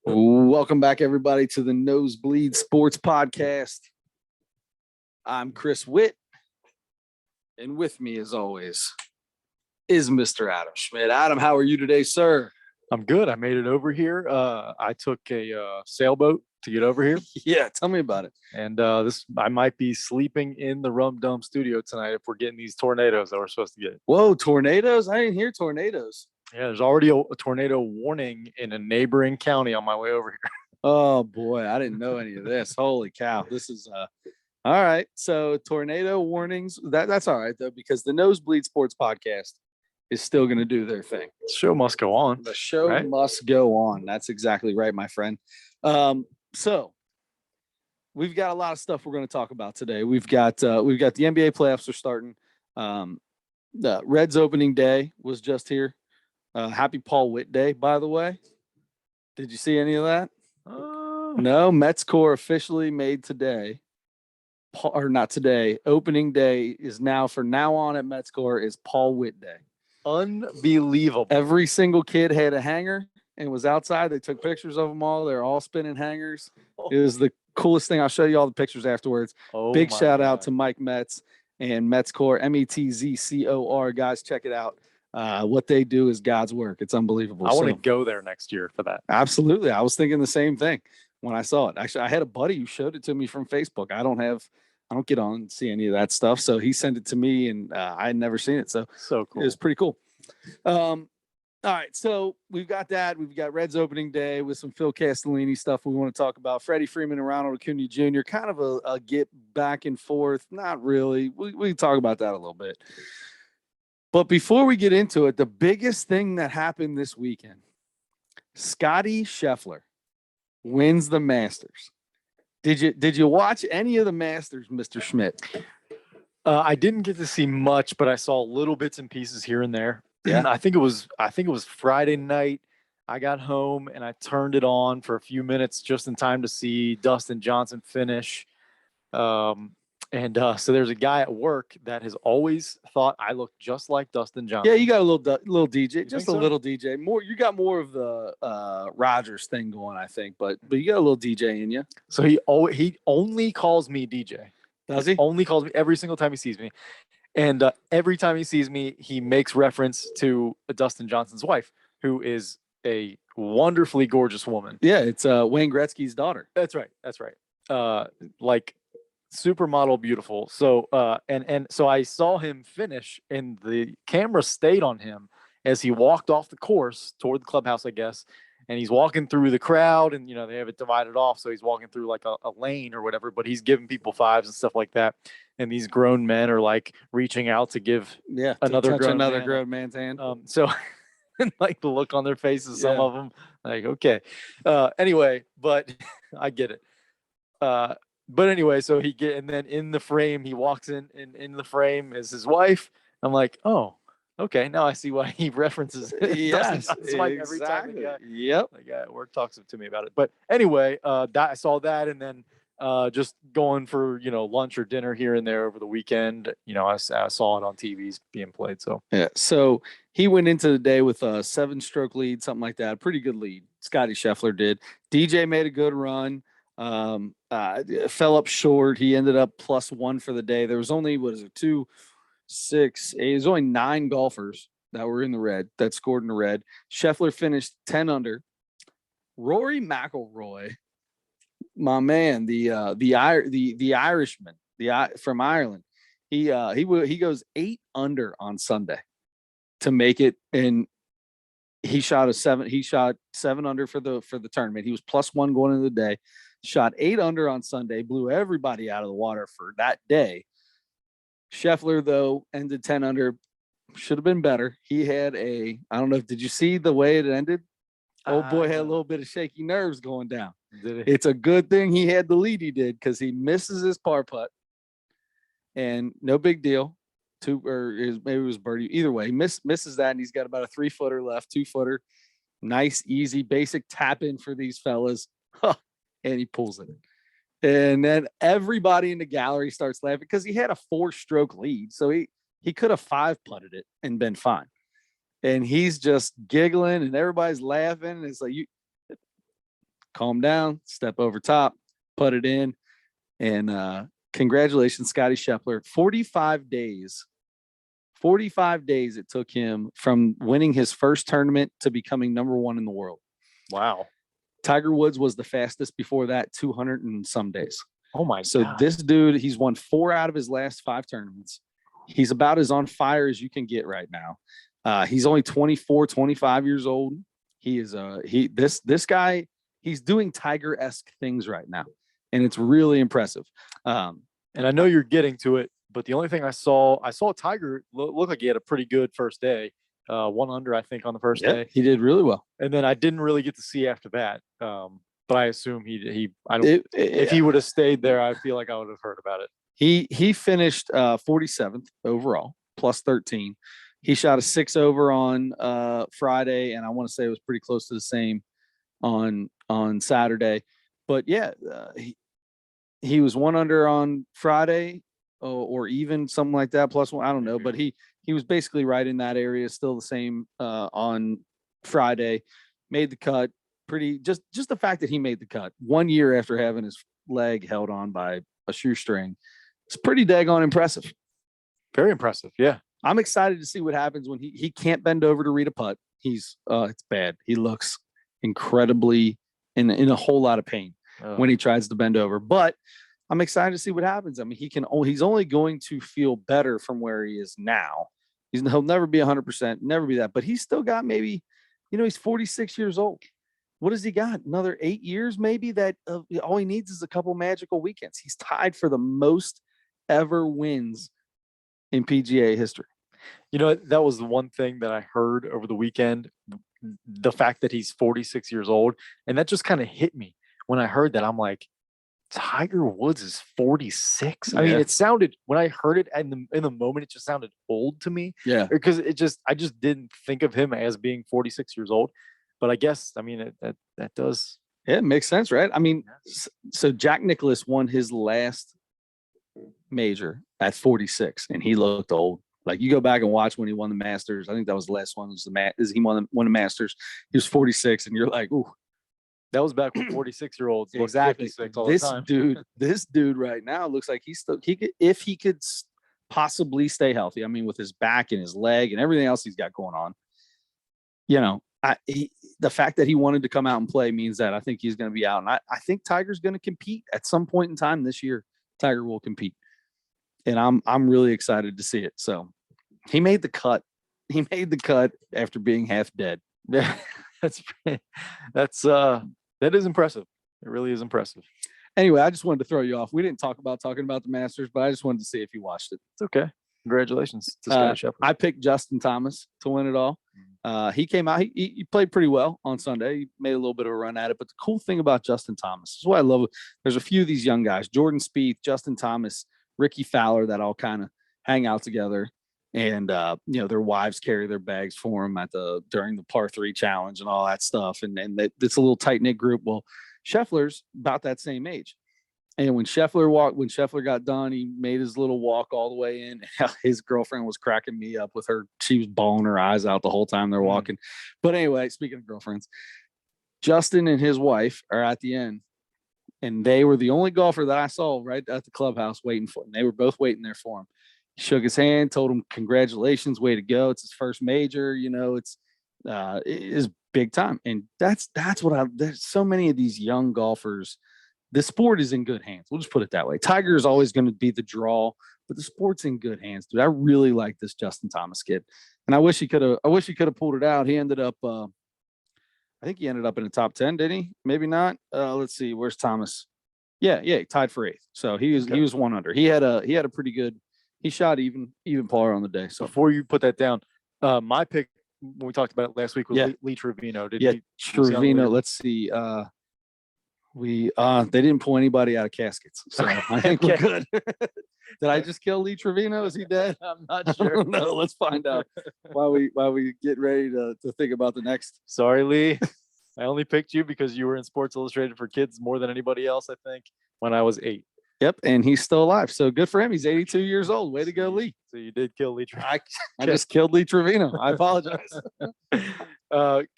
Welcome back, everybody, to the Nosebleed Sports Podcast. I'm Chris Witt, and with me, as always, is Mr. Adam Schmidt. Adam, how are you today, sir? I'm good. I made it over here. I took a sailboat to get over here. Yeah, tell me about it. And I might be sleeping in the Rum Dum studio tonight if we're getting these tornadoes that we're supposed to get. Whoa, tornadoes? I didn't hear tornadoes. Yeah, there's already a tornado warning in a neighboring county on my way over here. Oh, boy, I didn't know any of this. Holy cow. This is all right. So tornado warnings, that's all right, though, because the Nosebleed Sports Podcast is still going to do their thing. The show must go on. The show must go on. That's exactly right, my friend. So we've got a lot of stuff we're going to talk about today. We've got the NBA playoffs are starting. The Reds opening day was just here. Happy Paul Witt Day, by the way. Did you see any of that? No, Mets core officially made today. Or not today. Opening day is now, from now on at Mets core, is Paul Witt Day. Unbelievable. Every single kid had a hanger and was outside. They took pictures of them all. They're all spinning hangers. It was the coolest thing. I'll show you all the pictures afterwards. Big shout out to Mike Metz and Mets core, METZCOR. Guys, check it out. What they do is God's work. It's unbelievable. I want to go there next year for that. Absolutely. I was thinking the same thing when I saw it. Actually, I had a buddy who showed it to me from Facebook. I don't get on and see any of that stuff. So he sent it to me, and I had never seen it. So cool. It was pretty cool. All right. So we've got that. We've got Reds opening day with some Phil Castellini stuff we want to talk about. Freddie Freeman and Ronald Acuna Jr. Kind of a get back and forth. Not really. We can talk about that a little bit. But before we get into it, the biggest thing that happened this weekend, Scottie Scheffler wins the Masters. Did you watch any of the Masters, Mr. Schmidt? I didn't get to see much, but I saw little bits and pieces here and there. Yeah. I think it was Friday night. I got home and I turned it on for a few minutes just in time to see Dustin Johnson finish. So there's a guy at work that has always thought I look just like Dustin Johnson. Yeah, you got a little DJ, just a so? little DJ. You got more of the Rogers thing going, I think, but you got a little DJ in you. So he only calls me DJ. Does he? Only calls me every single time he sees me. And every time he sees me, he makes reference to Dustin Johnson's wife, who is a wonderfully gorgeous woman. Yeah, it's Wayne Gretzky's daughter. That's right. Like supermodel beautiful. So so I saw him finish, and the camera stayed on him as he walked off the course toward the clubhouse, I guess. And he's walking through the crowd, and they have it divided off, so he's walking through like a lane or whatever, but he's giving people fives and stuff like that. And these grown men are like reaching out to give another grown man's hand. So like the look on their faces, some of them like, okay. Anyway, but I get it. But anyway, so and then in the frame, he walks in the frame is his wife. I'm like, oh, okay. Now I see why he references yes, exactly. Every time the guy at work talks to me about it. But anyway, I saw that, and then just going for lunch or dinner here and there over the weekend. I saw it on TVs being played. So yeah. So he went into the day with a 7-stroke lead, something like that. Pretty good lead. Scottie Scheffler did. DJ made a good run. Fell up short. He ended up +1 for the day. There was only 2, 6, 8. There's only 9 golfers that were in the red, that scored in the red. Scheffler finished 10 under. Rory McIlroy, my man, the Irishman, from Ireland, he goes 8 under on Sunday to make it, and he shot 7 under for the tournament. He was +1 going into the day. Shot 8 under on Sunday, blew everybody out of the water for that day. Scheffler, though, ended 10 under. Should have been better. He had I don't know, did you see the way it ended? Old boy had a little bit of shaky nerves going down. Did he? It's a good thing he had the lead he did, because he misses his par putt. And no big deal. Maybe it was birdie. Either way, he misses that, and he's got about a 3-footer left, 2-footer. Nice, easy, basic tap in for these fellas. And he pulls it. And then everybody in the gallery starts laughing because he had a 4-stroke lead. So he could have 5-putted it and been fine. and he's just giggling and everybody's laughing. And it's like, you calm down, step over top, put it in. And congratulations, Scotty Scheffler. 45 days it took him from winning his first tournament to becoming number one in the world. Wow. Tiger Woods was the fastest before that, 200 and some days. Oh my So God. this dude, he's won 4 out of his last 5 tournaments. He's about as on fire as you can get right now. He's only 24, 25 years old. He is this guy, he's doing Tiger-esque things right now. And it's really impressive. And I know you're getting to it, but the only thing I saw Tiger look like he had a pretty good first day. 1 under, I think, on the first day. He did really well. And then I didn't really get to see after that. But I assume if he would have stayed there, I feel like I would have heard about it. He finished 47th overall, plus 13. He shot a 6 over on Friday, and I want to say it was pretty close to the same on Saturday. But yeah, he was 1 under on Friday, or even something like that, plus 1. I don't know, but he was basically right in that area. Still the same on Friday. Made the cut. Just the fact that he made the cut 1 year after having his leg held on by a shoestring, it's pretty daggone impressive. Very impressive. Yeah. I'm excited to see what happens when he can't bend over to read a putt. It's bad. He looks incredibly in a whole lot of pain when he tries to bend over, but I'm excited to see what happens. I mean, he's only going to feel better from where he is now. He'll never be 100%, never be that, but he's still got maybe, he's 46 years old. What has he got? Another 8 years, maybe, that all he needs is a couple magical weekends. He's tied for the most ever wins in PGA history. That was the one thing that I heard over the weekend, the fact that he's 46 years old. And that just kind of hit me when I heard that. I'm like, Tiger Woods is 46. I mean, it sounded, when I heard it in the moment, it just sounded old to me. Yeah. Because I just didn't think of him as being 46 years old. But I guess, I mean, that does. Yeah, it makes sense, right? I mean, so Jack Nicklaus won his last major at 46, and he looked old. Like, you go back and watch when he won the Masters. I think that was the last one. He won the Masters. He was 46, and you're like, ooh. That was back when 46-year-olds looked Exactly. 56 all the time. This dude right now looks like if he could possibly stay healthy. I mean, with his back and his leg and everything else he's got going on, the fact that he wanted to come out and play means that I think he's going to be out. And I think Tiger's going to compete at some point in time this year. Tiger will compete. And I'm really excited to see it. So he made the cut. He made the cut after being half dead. Yeah, that is impressive. It really is impressive. Anyway, I just wanted to throw you off. We didn't talking about the Masters, but I just wanted to see if you watched it. It's okay. Congratulations to Scotty Scheffler. I picked Justin Thomas to win it all. He came out. He played pretty well on Sunday. He made a little bit of a run at it. But the cool thing about Justin Thomas is what I love. There's a few of these young guys: Jordan Spieth, Justin Thomas, Ricky Fowler, that all kind of hang out together. And their wives carry their bags for them during the par 3 challenge and all that stuff. And it's a little tight knit group. Well, Scheffler's about that same age. And when Scheffler got done, he made his little walk all the way in. His girlfriend was cracking me up with her. She was bawling her eyes out the whole time they're walking. But anyway, speaking of girlfriends, Justin and his wife are at the end. And they were the only golfer that I saw right at the clubhouse waiting for him. They were both waiting there for him. He shook his hand, told him, congratulations, way to go. It's his first major. It is big time. And that's what there's so many of these young golfers. The sport is in good hands. We'll just put it that way. Tiger is always going to be the draw, but the sport's in good hands, dude. I really like this Justin Thomas kid. And I wish he could have pulled it out. He ended up, I think he ended up in the top 10, didn't he? Maybe not. Let's see. Where's Thomas? Yeah. He tied for 8th. So he was 1 under. He had a pretty good, he shot even par on the day. So before you put that down, my pick when we talked about it last week was Lee Trevino. Trevino. Let's see. They didn't pull anybody out of caskets, so I think we're good. Did I just kill Lee Trevino? Is he dead? I'm not sure. No, let's find out while we get ready to think about the next. Sorry, Lee. I only picked you because you were in Sports Illustrated for Kids more than anybody else, I think, when I was 8. Yep, and he's still alive. So good for him. He's 82 years old. Way to go, Lee. So you did kill Lee Trevino. I just killed Lee Trevino. I apologize.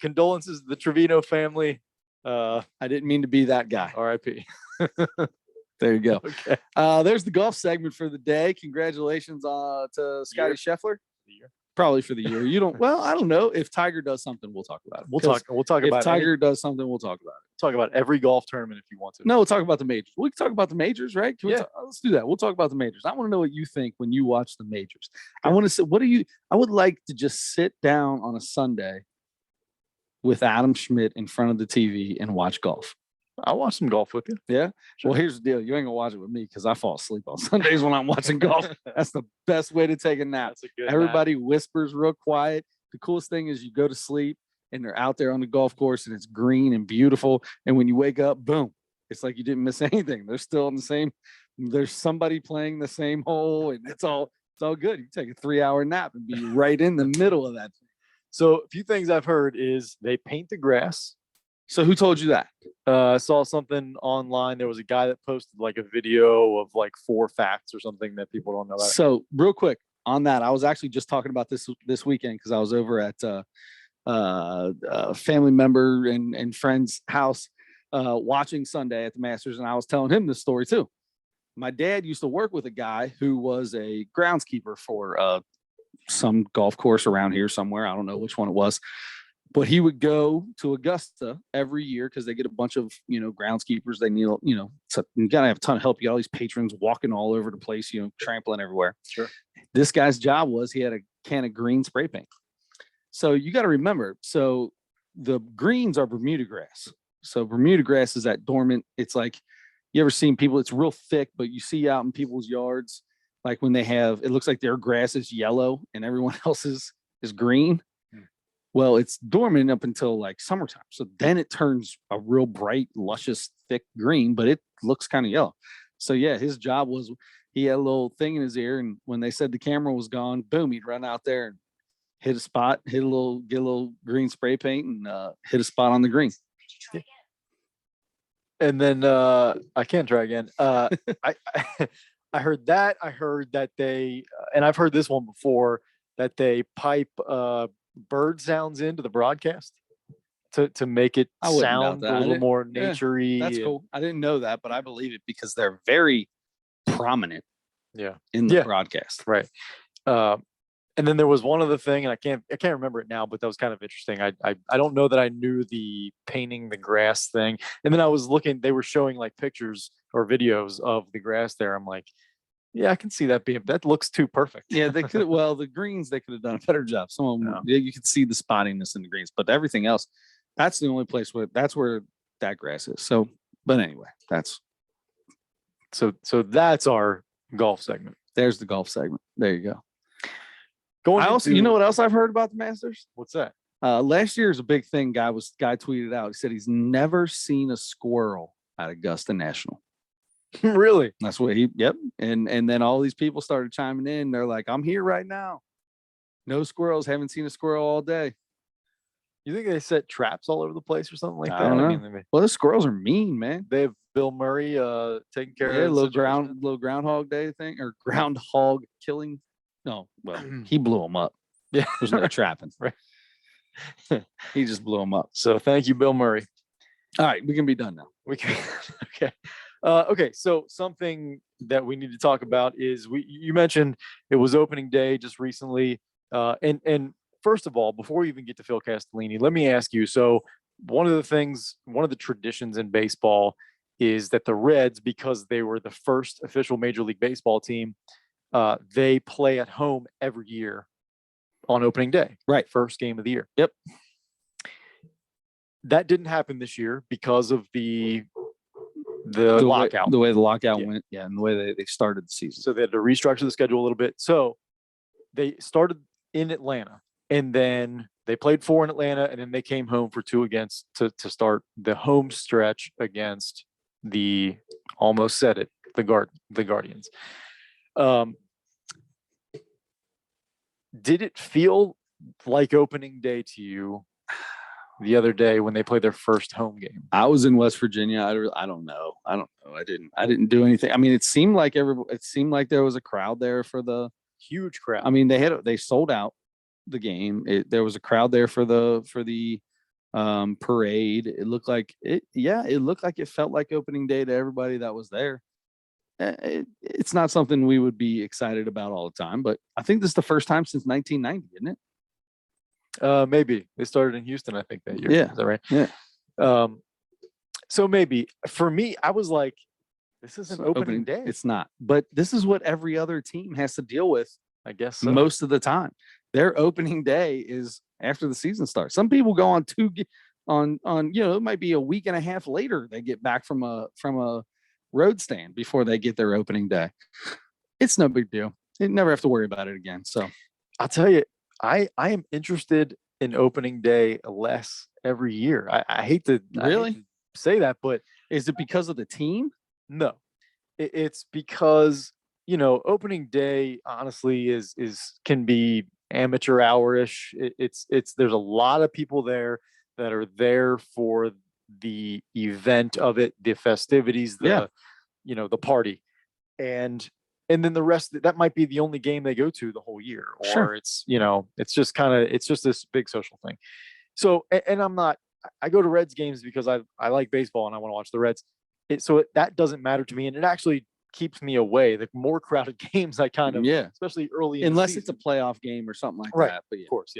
Condolences to the Trevino family. I didn't mean to be that guy. R.I.P. There you go. Okay. There's the golf segment for the day. Congratulations to Scotty Scheffler. Probably for the year. You don't. Well, I don't know. If Tiger does something, we'll talk about it. We'll talk If about Tiger does something, we'll talk about it. Talk about every golf tournament if you want to. No, we'll talk about the majors. We can talk about the majors, right? Yeah. Let's do that. We'll talk about the majors. I want to know what you think when you watch the majors. I want to say, I would like to just sit down on a Sunday with Adam Schmidt in front of the TV and watch golf. I'll watch some golf with you. Yeah. Sure. Well, here's the deal. You ain't gonna watch it with me because I fall asleep on Sundays when I'm watching golf. That's the best way to take a nap. That's a good Everybody whispers real quiet. The coolest thing is you go to sleep and they're out there on the golf course and it's green and beautiful. And when you wake up, boom, it's like you didn't miss anything. They're still in the same. There's somebody playing the same hole, and it's all good. You take a 3-hour nap and be right in the middle of that. So a few things I've heard is they paint the grass. So who told you that? I saw something online. There was a guy that posted like a video of like 4 facts or something that people don't know about. So real quick on that, I was actually just talking about this weekend because I was over at a family member and friend's house watching Sunday at the Masters, and I was telling him this story too. My dad used to work with a guy who was a groundskeeper for some golf course around here somewhere. I don't know which one it was. But he would go to Augusta every year because they get a bunch of, groundskeepers. They need, so you got to have a ton of help. You got all these patrons walking all over the place, trampling everywhere. Sure. This guy's job was he had a can of green spray paint. So you got to remember, so the greens are Bermuda grass. So Bermuda grass is that dormant. It's like, you ever seen people, it's real thick, but you see out in people's yards, like when they have, it looks like their grass is yellow and everyone else's is green. Well, it's dormant up until like summertime. So then it turns a real bright, luscious, thick green, but it looks kind of yellow. So yeah, his job was he had a little thing in his ear. And when they said the camera was gone, boom, he'd run out there and hit a spot, get a little green spray paint and hit a spot on the green. And then I can't try again. I heard that. I heard that they, and I've heard this one before, that they pipe bird sounds into the broadcast to make it sound a little more naturey. That's cool. I didn't know that, but I believe it because they're very prominent. Yeah. In the broadcast. Right. And then there was one other thing, and I can't remember it now, but that was kind of interesting. I don't know that I knew the painting the grass thing. And then I was looking, they were showing like pictures or videos of the grass there. I'm like, yeah, I can see that that looks too perfect. Yeah, they could. Well, the greens, they could have done a better job. Some of them, you could see the spottiness in the greens, but everything else, that's the only place where that grass is. So, but anyway, so that's our golf segment. There's the golf segment. There you go. You know what else I've heard about the Masters? What's that? Last year is a big thing. Guy tweeted out. He said he's never seen a squirrel at Augusta National. Really? That's what yep. And then all these people started chiming in. They're like, I'm here right now. No squirrels. Haven't seen a squirrel all day. You think they set traps all over the place or something like that? I don't know. Well, the squirrels are mean, man. They have Bill Murray taking care of little Groundhog Day thing or groundhog killing. No, well, he blew them up. Yeah. There's no trapping. Right. He just blew them up. So thank you, Bill Murray. All right, we can be done now. We can. Okay. Okay, so something that we need to talk about is you mentioned it was opening day just recently. And first of all, before we even get to Phil Castellini, let me ask you. So one of the traditions in baseball is that the Reds, because they were the first official Major League Baseball team, they play at home every year on opening day. Right. First game of the year. Yep. That didn't happen this year because of the lockout. The way the lockout went, and the way they started the season. So they had to restructure the schedule a little bit. So they started in Atlanta, and then they played 4 in Atlanta, and then they came home for 2 to start the home stretch against the Guardians. Did it feel like opening day to you the other day when they played their first home game? I was in West Virginia. I don't know. I didn't do anything. I mean, it seemed like there was a crowd there for the Huge crowd. I mean, they sold out the game. There was a crowd there for the parade. It looked like it felt like opening day to everybody that was there. It's not something we would be excited about all the time, but I think this is the first time since 1990, isn't it? Maybe they started in Houston, I think, that year. Yeah. Is that right? Yeah. So maybe for me, I was like, this isn't opening day. It's not, but this is what every other team has to deal with. I guess so. Most of the time, their opening day is after the season starts. Some people go on it might be a week and a half later they get back from a road stand before they get their opening day. It's no big deal. You never have to worry about it again. So I'll tell you, I am interested in opening day less every year. I hate to say that, but is it because of the team? No, it's because, opening day honestly can be amateur hour-ish. There's a lot of people there that are there for the event of it, the festivities, the party, and then the rest that might be the only game they go to the whole year, or sure. it's just this big social thing. So, and I go to Reds games because I like baseball and I want to watch the Reds. That doesn't matter to me, and it actually keeps me away. The more crowded games, I kind of, especially early in unless the it's a playoff game or something like right, that. But of course,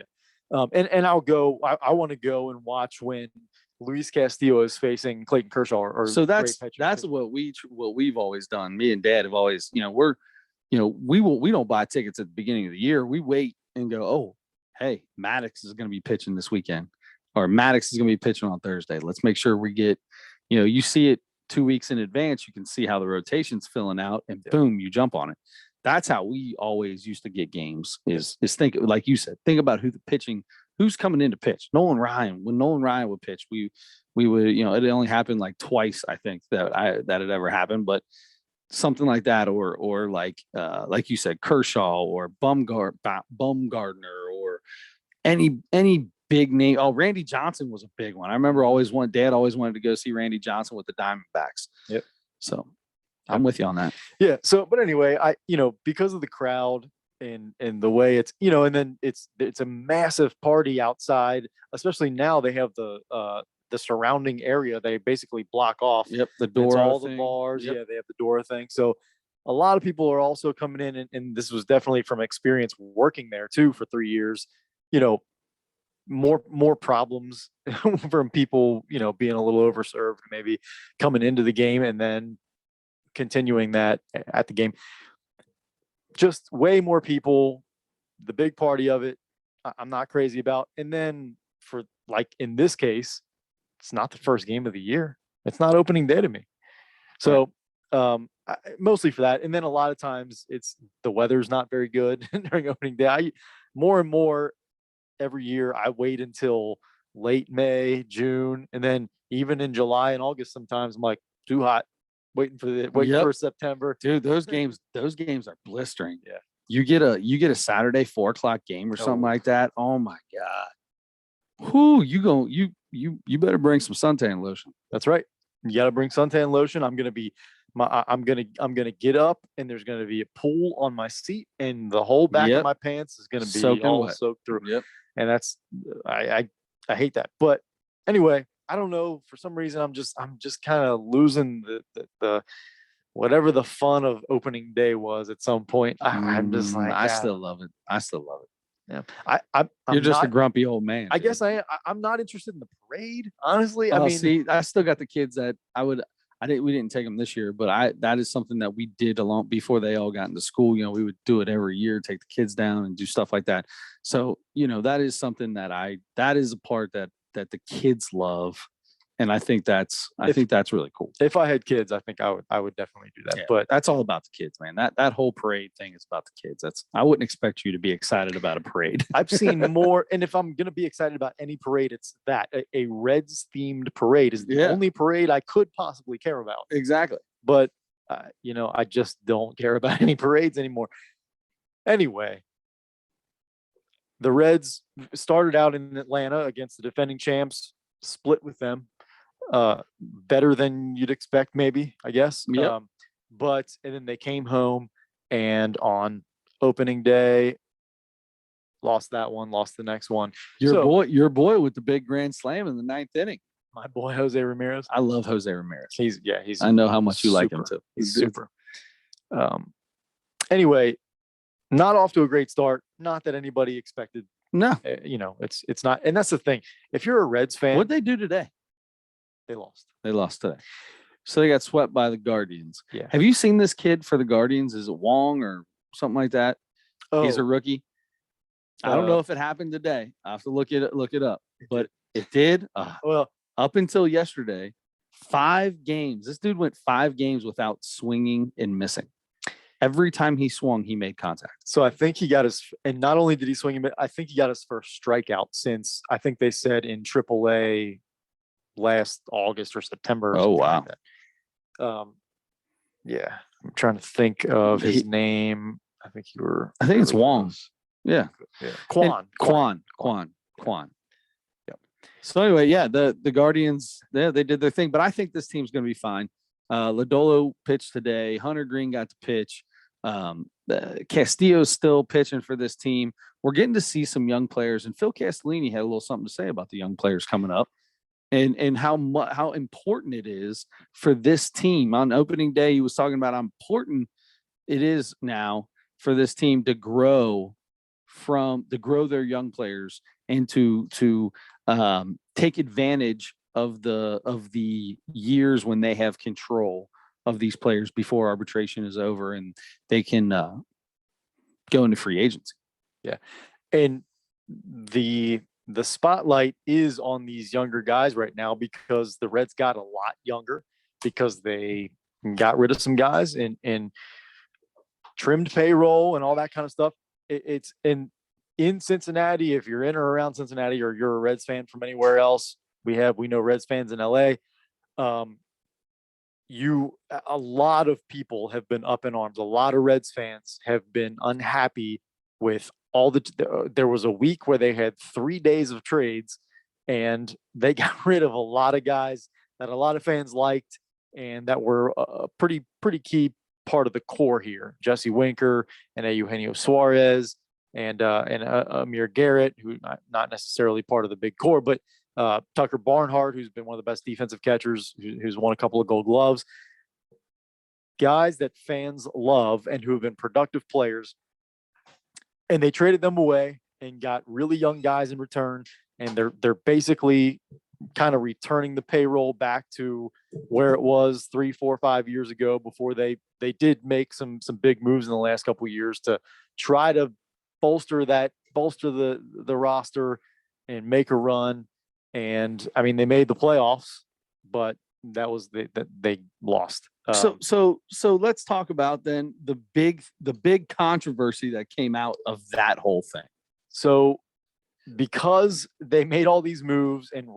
and I'll go. I want to go and watch when Luis Castillo is facing Clayton Kershaw. So that's what we've always done. Me and Dad have always, we don't buy tickets at the beginning of the year. We wait and go, oh, hey, Maddox is going to be pitching this weekend, or Maddox is going to be pitching on Thursday. Let's make sure we get, you see it 2 weeks in advance. You can see how the rotation's filling out, and boom, you jump on it. That's how we always used to get games. Is think, like you said, think about who's coming in to pitch. Nolan Ryan. When Nolan Ryan would pitch, we would, it only happened like twice, I think, that it ever happened, but something like that, or like you said, Kershaw or Bumgardner, or any big name. Oh, Randy Johnson was a big one. I remember Dad always wanted to go see Randy Johnson with the Diamondbacks. Yep. So I'm with you on that. Yeah. So, but anyway, because of the crowd and the way it's, and then it's a massive party outside, especially now they have the surrounding area. They basically block off. Yep. The door. All the bars. Yep. Yeah. They have the door thing. So a lot of people are also coming in, and this was definitely from experience working there too for 3 years, more problems from people, being a little overserved, maybe coming into the game and then continuing that at the game. Just way more people, the big party of it, I'm not crazy about. And then for, like, in this case, it's not the first game of the year. It's not opening day to me. So mostly for that. And then a lot of times it's the weather's not very good during opening day. More and more every year, I wait until late May, June, and then even in July and August, sometimes I'm like, too hot, waiting for September. Dude, those games are blistering. Yeah. You get a Saturday 4:00 game or something like that. Oh my God. Whoo, you better bring some suntan lotion. That's right. You got to bring suntan lotion. I'm gonna get up, and there's gonna be a pool on my seat, and the whole back of my pants is gonna be soaked through. Yep. And that's I hate that. But anyway, I don't know, for some reason I'm just kind of losing the whatever the fun of opening day was at some point. I'm just like, I still love it. Yeah. You're just a grumpy old man. I guess I'm not interested in the parade, honestly. I mean, see, I still got the kids that we didn't take them this year, but that is something that we did along before they all got into school. We would do it every year, take the kids down and do stuff like that. So, that is something that is a part that the kids love. And I think that's really cool. If I had kids, I think I would definitely do that. Yeah, but that's all about the kids, man. That whole parade thing is about the kids. I wouldn't expect you to be excited about a parade. I've seen more, and if I'm gonna be excited about any parade, it's that a Reds themed parade is the only parade I could possibly care about. Exactly. But I just don't care about any parades anymore. Anyway, the Reds started out in Atlanta against the defending champs, split with them. Better than you'd expect, maybe, I guess. Yep. And then they came home, and on opening day, lost that one, lost the next one. Your boy with the big grand slam in the 9th inning. My boy Jose Ramirez. I love Jose Ramirez. He's I know how much you like him too. He's super. Anyway, not off to a great start. Not that anybody expected. No, it's not. And that's the thing. If you're a Reds fan, what'd they do today? They lost. They lost today. So they got swept by the Guardians. Yeah. Have you seen this kid for the Guardians? Is it Wong or something like that? Oh, he's a rookie. I don't know if it happened today. I have to look it up. But it did. Well, up until yesterday, 5 games. This dude went 5 games without swinging and missing. Every time he swung, he made contact. So I think he got his, and not only did he swing him, but I think he got his first strikeout since, I think they said in AAA last August or September. Or oh, wow. like that. Yeah. I'm trying to think of his name. I think it's Wong. Yeah. Quan. Yep. So anyway, yeah, the Guardians, they did their thing, but I think this team's going to be fine. Lodolo pitched today. Hunter Green got to pitch. Castillo's still pitching for this team. We're getting to see some young players, and Phil Castellini had a little something to say about the young players coming up, and how important it is for this team. On opening day, he was talking about how important it is now for this team to grow their young players and to take advantage of the years when they have control of these players before arbitration is over and they can go into free agency. Yeah. And the spotlight is on these younger guys right now because the Reds got a lot younger because they got rid of some guys and trimmed payroll and all that kind of stuff. It's in Cincinnati. If you're in or around Cincinnati or you're a Reds fan from anywhere else, we know Reds fans in LA. A lot of people have been up in arms. A lot of Reds fans have been unhappy with there was a week where they had 3 days of trades and they got rid of a lot of guys that a lot of fans liked and that were a pretty key part of the core here. Jesse Winker and Eugenio Suarez and Amir Garrett, who not necessarily part of the big core, but Tucker Barnhart, who's been one of the best defensive catchers, who's won a couple of Gold Gloves. Guys that fans love and who have been productive players. And they traded them away and got really young guys in return. And they're basically kind of returning the payroll back to where it was 3, 4, 5 years ago before they did make some big moves in the last couple of years to try to bolster the roster and make a run. And I mean, they made the playoffs, but that was they lost. So let's talk about then the big controversy that came out of that whole thing. So because they made all these moves and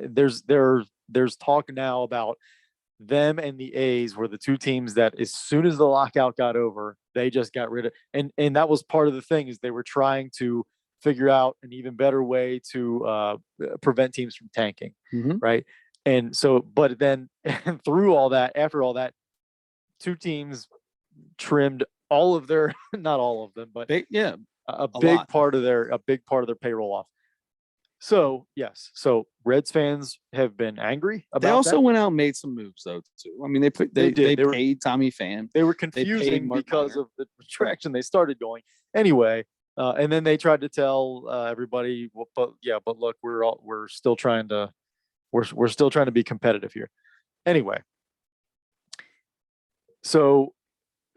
there's talk now about them and the A's were the two teams that as soon as the lockout got over, they just got rid of, and that was part of the thing is they were trying to figure out an even better way to prevent teams from tanking. Mm-hmm. Right. And so, but then through all that, after all that, 2 teams trimmed all of their, not all of them, but a big part of their payroll off. So yes, so Reds fans have been angry about that. They also went out and made some moves though too. I mean, they paid Tommy Pham. They were confusing because of the direction they started going. Anyway, and then they tried to tell everybody, but look, we're still trying to be competitive here. Anyway, so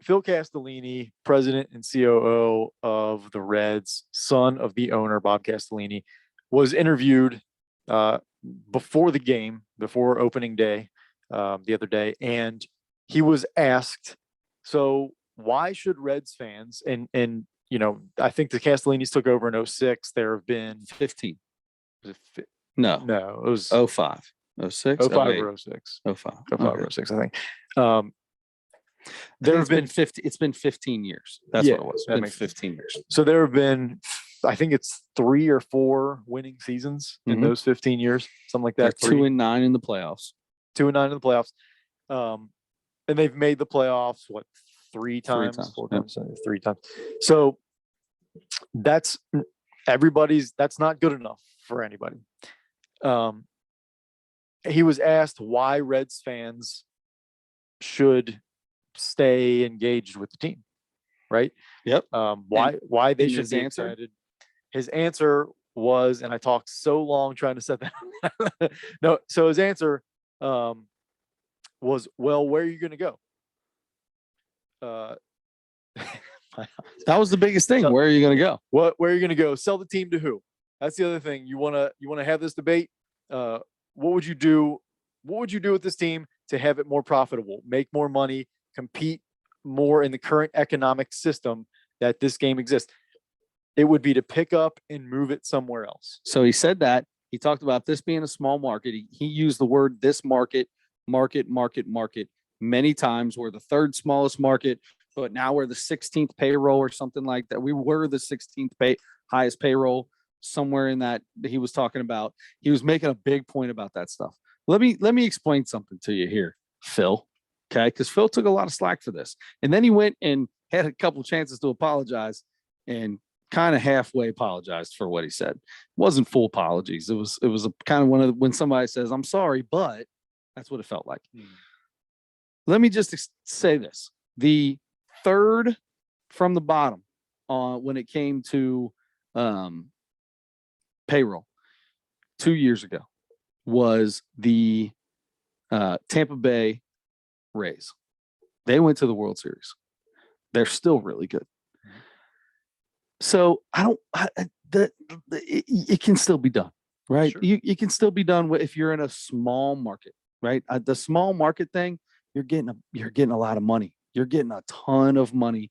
Phil Castellini, president and COO of the Reds, son of the owner, Bob Castellini, was interviewed before the game, before opening day, the other day. And he was asked, so why should Reds fans, and I think the Castellinis took over in 2006. There have been 15. No, it was 05. 06? 05 or 06. 05. 05 or 06, I think. There have been 50. It's been 15 years. That's what it was. It's been 15 years. So there have been I think it's 3 or 4 winning seasons in those 15 years, something like that. They're 2-9 in the playoffs. 2-9 in the playoffs. And they've made the playoffs, what, 3 times, 4 times, 3 times. So that's not good enough for anybody. He was asked why Reds fans should stay engaged with the team, right? Yep. Why they and should his be answer? excited. His answer was, and I talked so long trying to set that. No, so his answer was, well, where are you going to go? That was the biggest thing. Where are you going to go? Where are you going to go? Sell the team to who? That's the other thing. You want to have this debate. What would you do? What would you do with this team to have it more profitable, make more money, compete more in the current economic system that this game exists? It would be to pick up and move it somewhere else. So he said that. He talked about this being a small market. He used the word this market many times. We're the third smallest market, but now we're the 16th payroll or something like that. We were the 16th highest payroll, somewhere in that he was talking about. He was making a big point about that stuff. Let me explain something to you here, Phil. Okay, because Phil took a lot of slack for this, and then he went and had a couple chances to apologize, and kind of halfway apologized for what he said. It wasn't full apologies. It was a kind of one of when somebody says, "I'm sorry, but," that's what it felt like. Let me just say this: the third from the bottom when it came to payroll 2 years ago was the Tampa Bay Rays. They went to the World Series. They're still really good. So it can still be done, right? Sure. You can still be done if you're in a small market, right? The small market thing, you're getting a lot of money. You're getting a ton of money.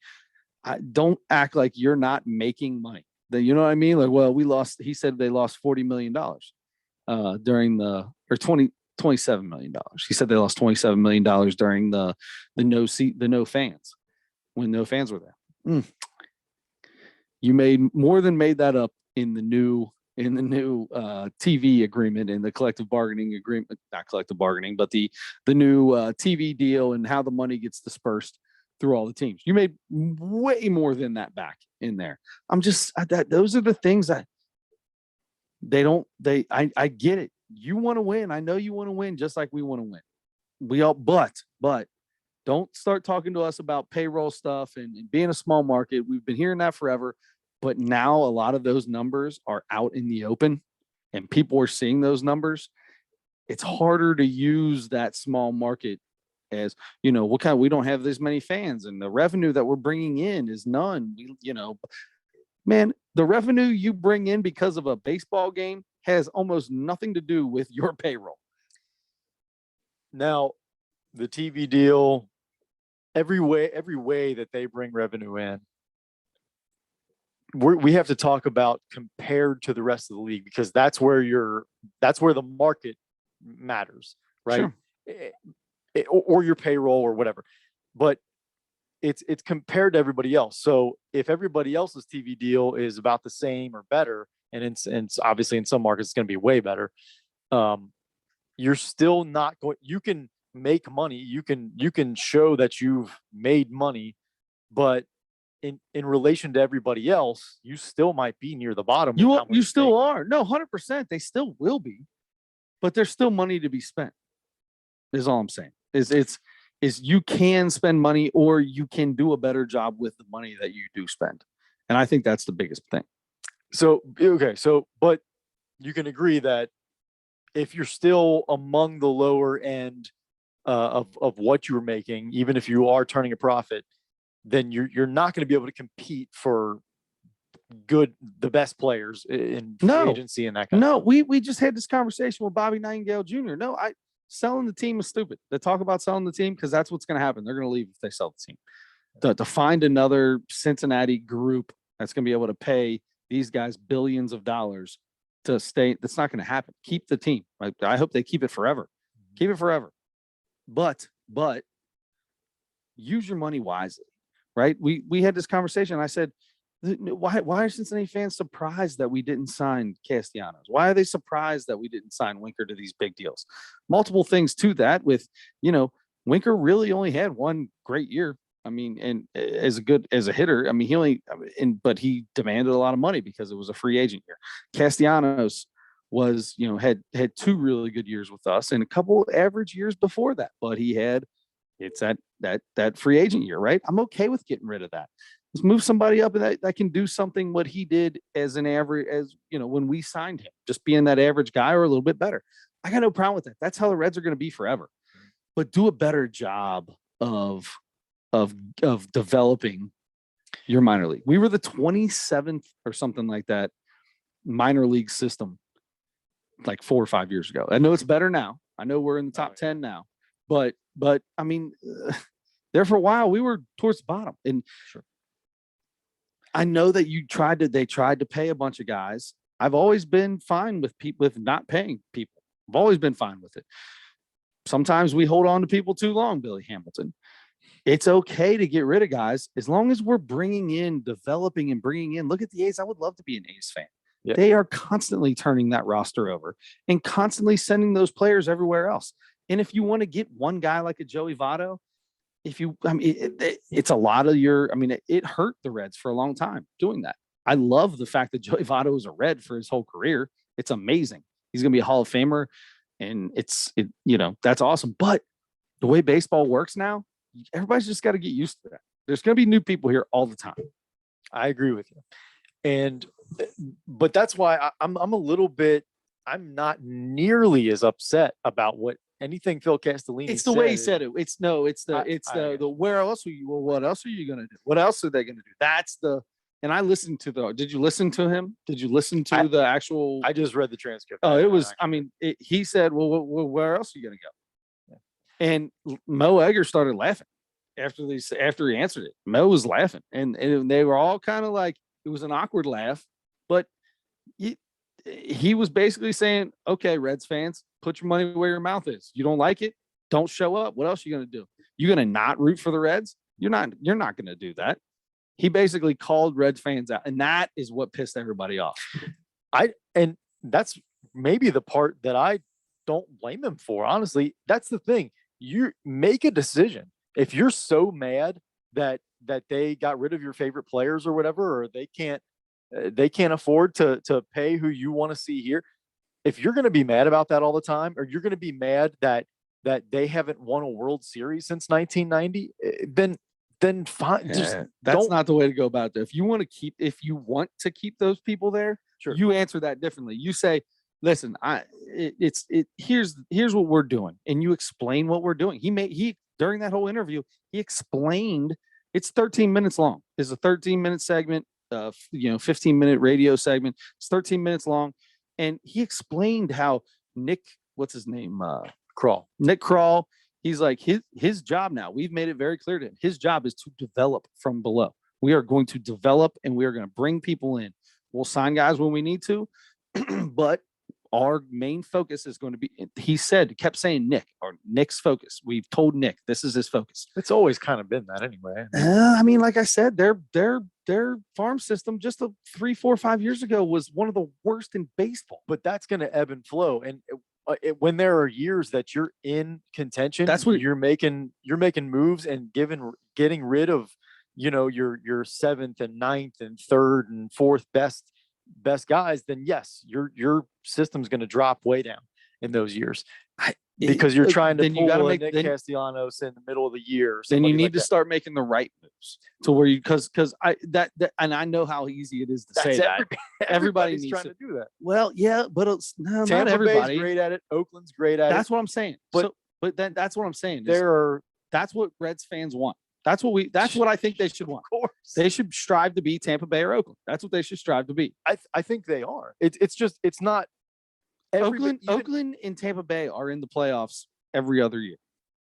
Don't act like you're not making money. You know what I mean? Like, well, he said they lost $40 million during $27 million. He said they lost $27 million during the no fans, when no fans were there. You made that up in the new TV agreement, in the collective bargaining agreement, not collective bargaining, but the new TV deal and how the money gets dispersed through all the teams. You made way more than that back in there. Those are the things that I get it. You want to win. I know you want to win just like we want to win. But don't start talking to us about payroll stuff and being a small market. We've been hearing that forever, but now a lot of those numbers are out in the open and people are seeing those numbers. It's harder to use that small market as, we don't have this many fans and the revenue that we're bringing in is none. Man, the revenue you bring in because of a baseball game has almost nothing to do with your payroll. Now, the TV deal, every way that they bring revenue in, we have to talk about compared to the rest of the league, because that's where the market matters, right? Sure. Or your payroll or whatever, but it's compared to everybody else. So if everybody else's TV deal is about the same or better, and it's obviously in some markets it's going to be way better, you're still not going. You can make money. You can show that you've made money, but in relation to everybody else, you still might be near the bottom. You still are. No, 100%. They still will be, but there's still money to be spent. Is all I'm saying. Is you can spend money, or you can do a better job with the money that you do spend, and I think that's the biggest thing. So but you can agree that if you're still among the lower end of what you're making, even if you are turning a profit, then you're not going to be able to compete for the best players in free agency and that kind of stuff. We just had this conversation with Bobby Nightingale Jr. Selling the team is stupid. They talk about selling the team because that's what's going to happen. They're going to leave if they sell the team. To find another Cincinnati group that's going to be able to pay these guys billions of dollars to stay, that's not going to happen. Keep the team. Right? I hope they keep it forever. Keep it forever. But use your money wisely, right? We had this conversation. I said, Why are Cincinnati fans surprised that we didn't sign Castellanos? Why are they surprised that we didn't sign Winker to these big deals? Multiple things to that with, Winker really only had one great year. I mean, and as a hitter, I mean, but he demanded a lot of money because it was a free agent year. Castellanos was, had two really good years with us and a couple average years before that, but it's that free agent year, right? I'm okay with getting rid of that. Let's move somebody up and that can do something what he did as an average, when we signed him, just being that average guy or a little bit better. I got no problem with that. That's how the Reds are going to be forever. But do a better job of developing your minor league. We were the 27th or something like that minor league system like 4 or 5 years ago. I know it's better now. I know we're in the top 10 now, but I mean, there for a while we were towards the bottom. And sure, I know that they tried to pay a bunch of guys. I've always been fine with not paying people. I've always been fine with it. Sometimes we hold on to people too long, Billy Hamilton. It's okay to get rid of guys as long as we're developing and bringing in. Look at the A's. I would love to be an A's fan. Yeah. They are constantly turning that roster over and constantly sending those players everywhere else. And if you want to get one guy like a Joey Votto, it's a lot of it hurt the Reds for a long time doing that. I love the fact that Joey Votto is a Red for his whole career. It's amazing. He's going to be a Hall of Famer. And that's awesome. But the way baseball works now, everybody's just got to get used to that. There's going to be new people here all the time. I agree with you. But that's why I'm not nearly as upset about anything Phil Castellini It's the way he said it. Where else are you? Well, what else are you going to do? What else are they going to do? And I listened to did you listen to him? Did you listen to the actual? I just read the transcript. Oh, it was, he said, well, where else are you going to go? Yeah. And Mo Egger started laughing after he answered it. Mo was laughing and they were all kind of like, it was an awkward laugh, but he was basically saying, okay, Reds fans, put your money where your mouth is. You don't like it? Don't show up. What else are you going to do? You're going to not root for the Reds? You're not going to do that. He basically called Reds fans out, and that is what pissed everybody off. And that's maybe the part that I don't blame him for. Honestly, that's the thing. You make a decision. If you're so mad that they got rid of your favorite players or whatever, or they can't afford to pay who you want to see here. If you're going to be mad about that all the time, or you're going to be mad that they haven't won a World Series since 1990, then fine. That's not the way to go about it. If you want to keep those people there, sure, you answer that differently. You say, listen, here's what we're doing. And you explain what we're doing. During that whole interview, he explained it's 13 minutes long. It's a 13-minute segment, 15-minute radio segment. It's 13 minutes long. And he explained how Nick Krall, he's like, his job now, we've made it very clear to him. His job is to develop from below. We are going to develop and we are going to bring people in. We'll sign guys when we need to, but our main focus is going to be, kept saying Nick's focus. We've told Nick, this is his focus. It's always kind of been that anyway. Like I said, their farm system just 3, 4, 5 years ago was one of the worst in baseball. But that's going to ebb and flow. And when there are years that you're in contention, that's what you're making moves and getting rid of, your 7th and 9th and 3rd and 4th best guys, then yes, your system's going to drop way down in those years. Because you're trying to pull Nick Castellanos in the middle of the year. Then you need to start making the right moves to where because and I know how easy it is to say that. Everybody needs to do that. Well, yeah, but it's not everybody. Bay's great at it. Oakland's great at it. That's what I'm saying. That's what I'm saying. That's what Reds fans want. That's what I think they should want. Of course. They should strive to be Tampa Bay or Oakland. That's what they should strive to be. I think they are. It's not. Oakland and Tampa Bay are in the playoffs every other year.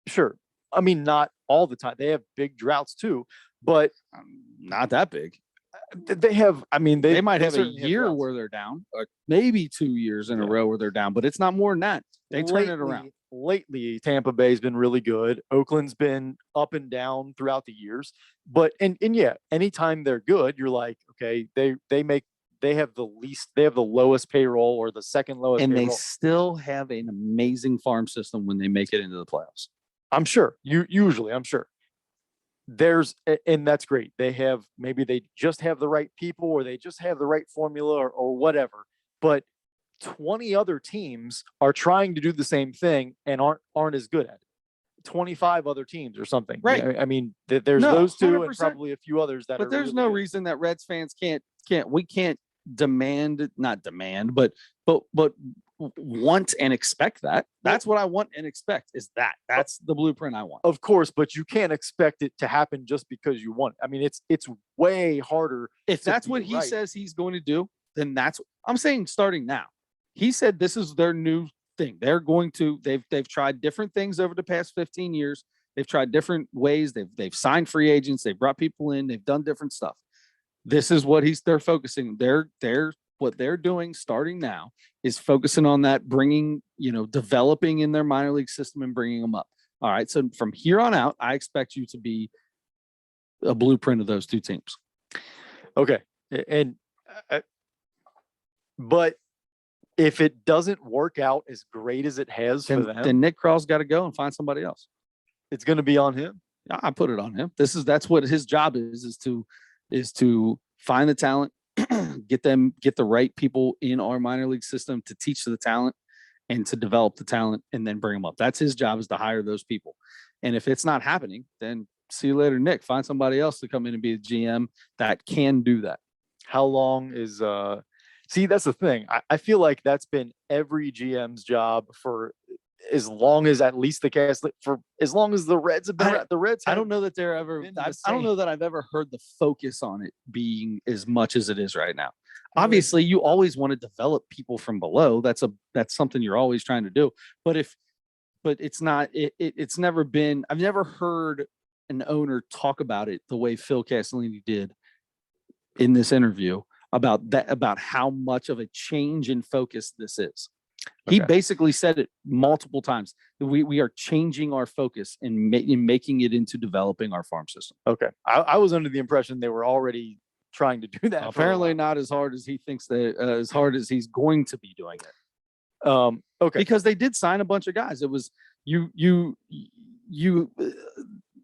Sure. Not all the time. They have big droughts too, but not that big. They have, they might have a year where they're down, or maybe 2 years in a row where they're down, but it's not more than that. They turn it around. lately Tampa Bay's been really good. Oakland's been up and down throughout the years. But and yeah, anytime they're good, you're like, okay, they have the lowest payroll or the second lowest And payroll. they still have an amazing farm system when they make it into the playoffs. I'm sure. I'm sure. And that's great. Maybe they just have the right people, or they just have the right formula, or whatever. But 20 other teams are trying to do the same thing and aren't as good at it. 25 other teams or something. Right. I mean, there's those two 100%. And probably a few others that but are. There's really no good. reason that Reds fans we can't not demand, but want and expect that. That's what I want and expect is that. That's the blueprint I want. Of course, but you can't expect it to happen just because you want it. I mean, it's way harder. If that's what he says he's going to do, then that's I'm saying starting now. He said this is their new thing. They're going to they've tried different things over the past 15 years. They've tried different ways. They've signed free agents. They've brought people in. They've done different stuff. This is what they're focusing. What they're doing starting now is focusing on that, bringing, developing in their minor league system and bringing them up. All right. So from here on out, I expect you to be a blueprint of those two teams. Okay. But if it doesn't work out as great as it has for them, then Nick Kral's got to go and find somebody else. It's going to be on him. I put it on him. That's what his job is to find the talent, get the right people in our minor league system to teach the talent and to develop the talent and then bring them up. That's his job, is to hire those people. And if it's not happening, then see you later, Nick. Find somebody else to come in and be the GM that can do that. How long is see, that's the thing. I feel like that's been every GM's job for as long as at least the cast, for as long as the Reds have been the Reds. I don't know that they're ever. I don't know that I've ever heard the focus on it being as much as it is right now. Obviously, you always want to develop people from below. That's something you're always trying to do. But it's not. It's never been. I've never heard an owner talk about it the way Phil Castellini did in this interview about how much of a change in focus this is. Okay. He basically said it multiple times. We are changing our focus in making it into developing our farm system. Okay. I was under the impression they were already trying to do that. Apparently not as hard as he thinks as hard as he's going to be doing it. Okay. Because they did sign a bunch of guys. It was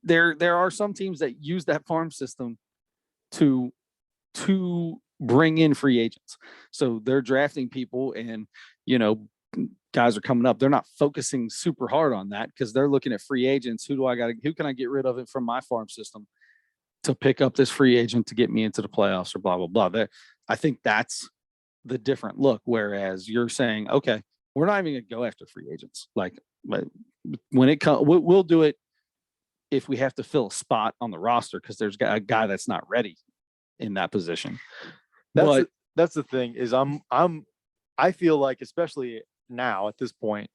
there are some teams that use that farm system to bring in free agents. So they're drafting people and, guys are coming up. They're not focusing super hard on that because they're looking at free agents. Who can I get rid of it from my farm system to pick up this free agent to get me into the playoffs or blah, blah, blah. I think that's the different look. Whereas you're saying, okay, we're not even going to go after free agents. Like when it comes, we'll do it if we have to fill a spot on the roster because there's a guy that's not ready in that position. That's the thing is I feel like, especially now at this point,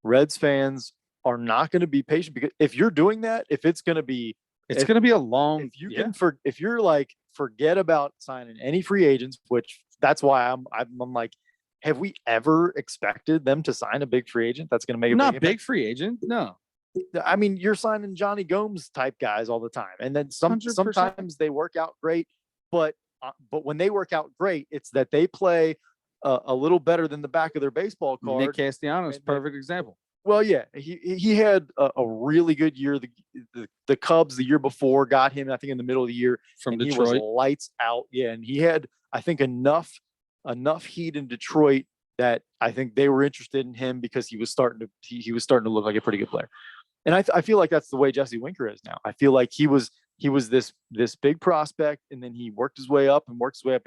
Reds fans are not going to be patient because if you're doing that, it's going to be a long, if you're like, forget about signing any free agents, which that's why I'm like, have we ever expected them to sign a big free agent? That's going to make not big free agent. No. I mean, you're signing Johnny Gomes type guys all the time. And then sometimes they work out great, but when they work out great, it's that they play a little better than the back of their baseball card. Nick Castellanos, perfect example. Well, yeah, he had a really good year. The Cubs the year before got him, I think, in the middle of the year from Detroit. He was lights out. Yeah, and he had, I think, enough heat in Detroit that I think they were interested in him because he was starting to look like a pretty good player. And I feel like that's the way Jesse Winker is now. I feel like he was this big prospect, and then he worked his way up, and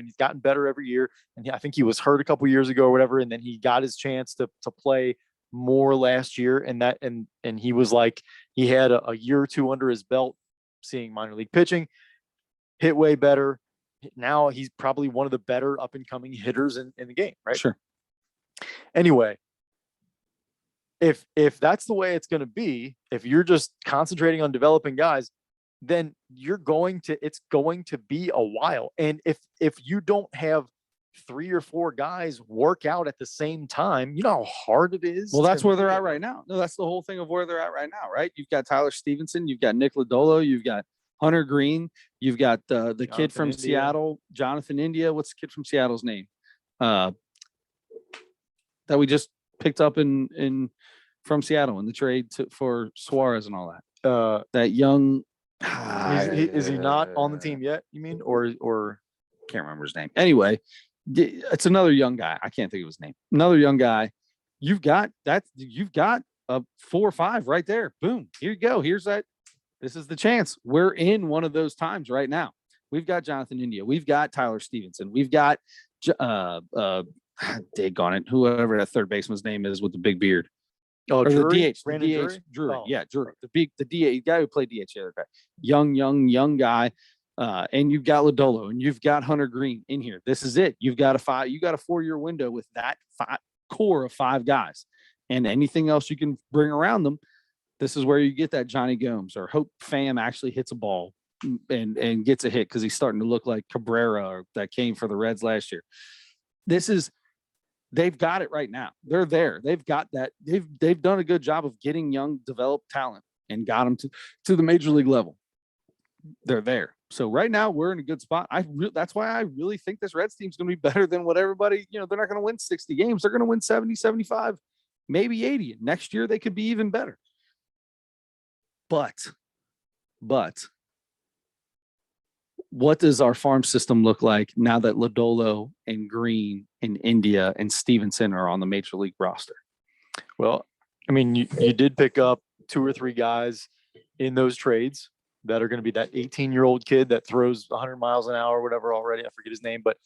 he's gotten better every year. And I think he was hurt a couple years ago or whatever, and then he got his chance to play more last year, and he was like, he had a year or two under his belt seeing minor league pitching, hit way better. Now he's probably one of the better up and coming hitters in the game, right? Sure. Anyway, if that's the way it's going to be, if you're just concentrating on developing guys, then it's going to be a while. And if you don't have 3 or 4 guys work out at the same time, you know how hard it is. Well, that's where they're at right now. No, that's the whole thing of where they're at right now, right? You've got Tyler Stevenson, you've got Nick Lodolo, you've got Hunter Green, you've got the kid from Seattle, Jonathan India. What's the kid from Seattle's name? That we just picked up in from Seattle in the trade for Suarez and all that. That young. Is he not on the team yet? You mean, or can't remember his name. Anyway, it's another young guy. I can't think of his name. Another young guy. You've got that. You've got a 4 or 5 right there. Boom. Here you go. Here's that. This is the chance. We're in one of those times right now. We've got Jonathan India. We've got Tyler Stevenson. We've got dig on it. Whoever that third baseman's name is with the big beard. Oh, or Drury? the DH. Brandon The DH. Drury? Drury. Oh. Yeah, Drury. The DH guy who played DH the other day. Young guy. And you've got Lodolo and you've got Hunter Green in here. This is it. You got a 4-year window with that core of 5 guys, and anything else you can bring around them. This is where you get that Johnny Gomes or Hope Pham actually hits a ball and gets a hit because he's starting to look like Cabrera or that came for the Reds last year. They've got it right now. They're there. They've got that. They've done a good job of getting young, developed talent and got them to the major league level. They're there. So right now we're in a good spot. That's why I really think this Reds team's going to be better than what everybody, they're not going to win 60 games. They're going to win 70, 75, maybe 80. And next year they could be even better. But what does our farm system look like now that Lodolo and Green and India and Stevenson are on the major league roster? Well, I mean, you did pick up 2 or 3 guys in those trades that are going to be that 18-year-old kid that throws 100 miles an hour or whatever already. I forget his name, but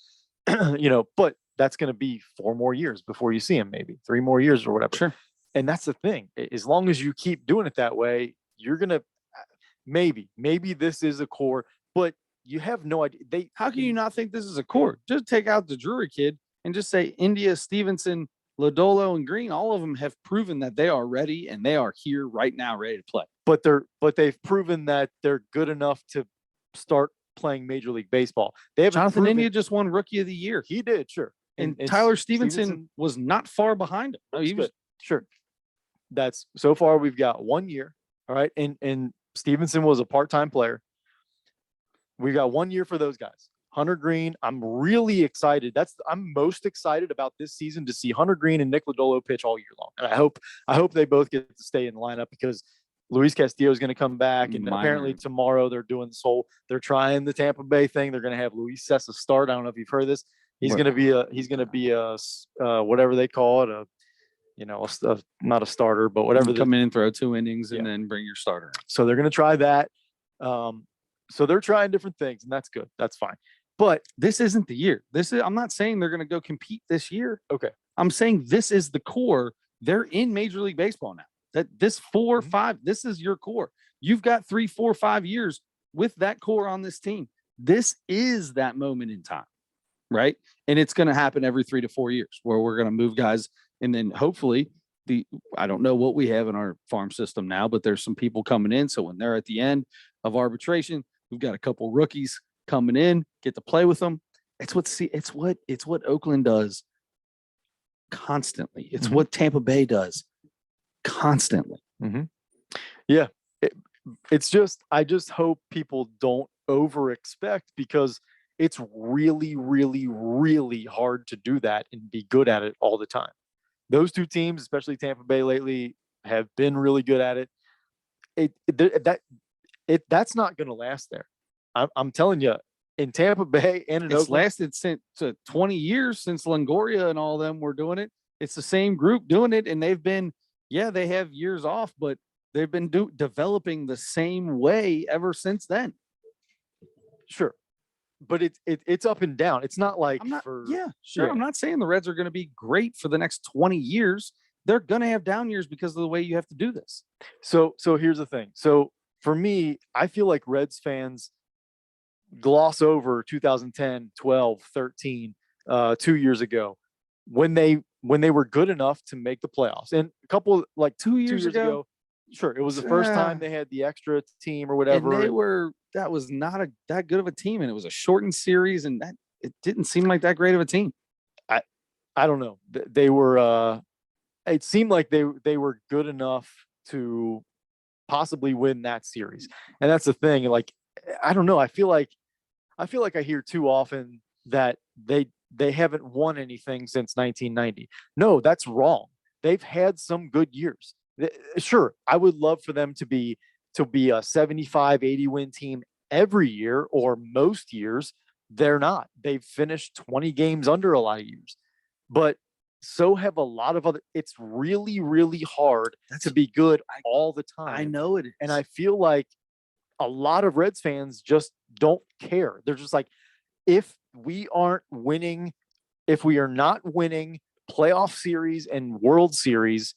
but that's going to be 4 more years before you see him, maybe 3 more years or whatever. Sure. And that's the thing. As long as you keep doing it that way, you're going to maybe this is a core, but you have no idea. How can you not think this is a core? Just take out the Drury kid and just say India, Stevenson, Lodolo, and Green. All of them have proven that they are ready and they are here right now, ready to play. But they've proven that they're good enough to start playing Major League Baseball. Jonathan India just won Rookie of the Year. He did, sure. And Tyler Stevenson was not far behind him. No, he was sure. That's so far we've got 1 year. All right. And Stevenson was a part-time player. We got 1 year for those guys. Hunter Green, I'm really excited. I'm most excited about this season to see Hunter Green and Nick Lodolo pitch all year long. And I hope they both get to stay in the lineup because Luis Castillo is going to be back. And apparently tomorrow they're doing they're trying the Tampa Bay thing. They're going to have Luis Cessa start. I don't know if you've heard this. He's going to be a whatever they call it, not a starter, but whatever. Come in and throw 2 innings and then bring your starter. So they're going to try that. So they're trying different things, and that's good. That's fine. But this isn't the year. I'm not saying they're going to go compete this year. Okay. I'm saying this is the core. They're in Major League Baseball now. That this 4 or 5, this is your core. You've got 3, 4, 5 years with that core on this team. This is that moment in time, right? And it's going to happen every 3 to 4 years where we're going to move guys. And then hopefully I don't know what we have in our farm system now, but there's some people coming in. So when they're at the end of arbitration, we've got a couple rookies coming in, get to play with them. It's what Oakland does constantly. It's what Tampa Bay does constantly. Mm-hmm. Yeah. I just hope people don't over expect because it's really, really, really hard to do that and be good at it all the time. Those 2 teams, especially Tampa Bay lately, have been really good at it. That's not going to last there. I'm telling you, in Tampa Bay and in It's Oakland, lasted since 20 years since Longoria and all of them were doing it. It's the same group doing it, and they've been, they have years off, but they've been developing the same way ever since then. Sure, but it's up and down. It's not like I'm not saying the Reds are going to be great for the next 20 years. They're going to have down years because of the way you have to do this. So here's the thing. So for me, I feel like Reds fans gloss over 2010, 12, 13, 2 years ago when they were good enough to make the playoffs. And a couple like 2 years ago, sure, it was the first time they had the extra team or whatever. And that was not that good of a team, and it was a shortened series, and it didn't seem like that great of a team. I don't know. They were. It seemed like they were good enough to possibly win that series, and that's the thing. Like, I don't know. I feel like I hear too often that they haven't won anything since 1990. No, that's wrong. They've had some good years. Sure, I would love for them to be a 75, 80 win team every year or most years. They're not. They've finished 20 games under a lot of years. But so have a lot of other. It's really, really hard to be good all the time. I know it is. And I feel like a lot of Reds fans just don't care. They're just like, if we aren't winning, if we are not winning playoff series and World Series,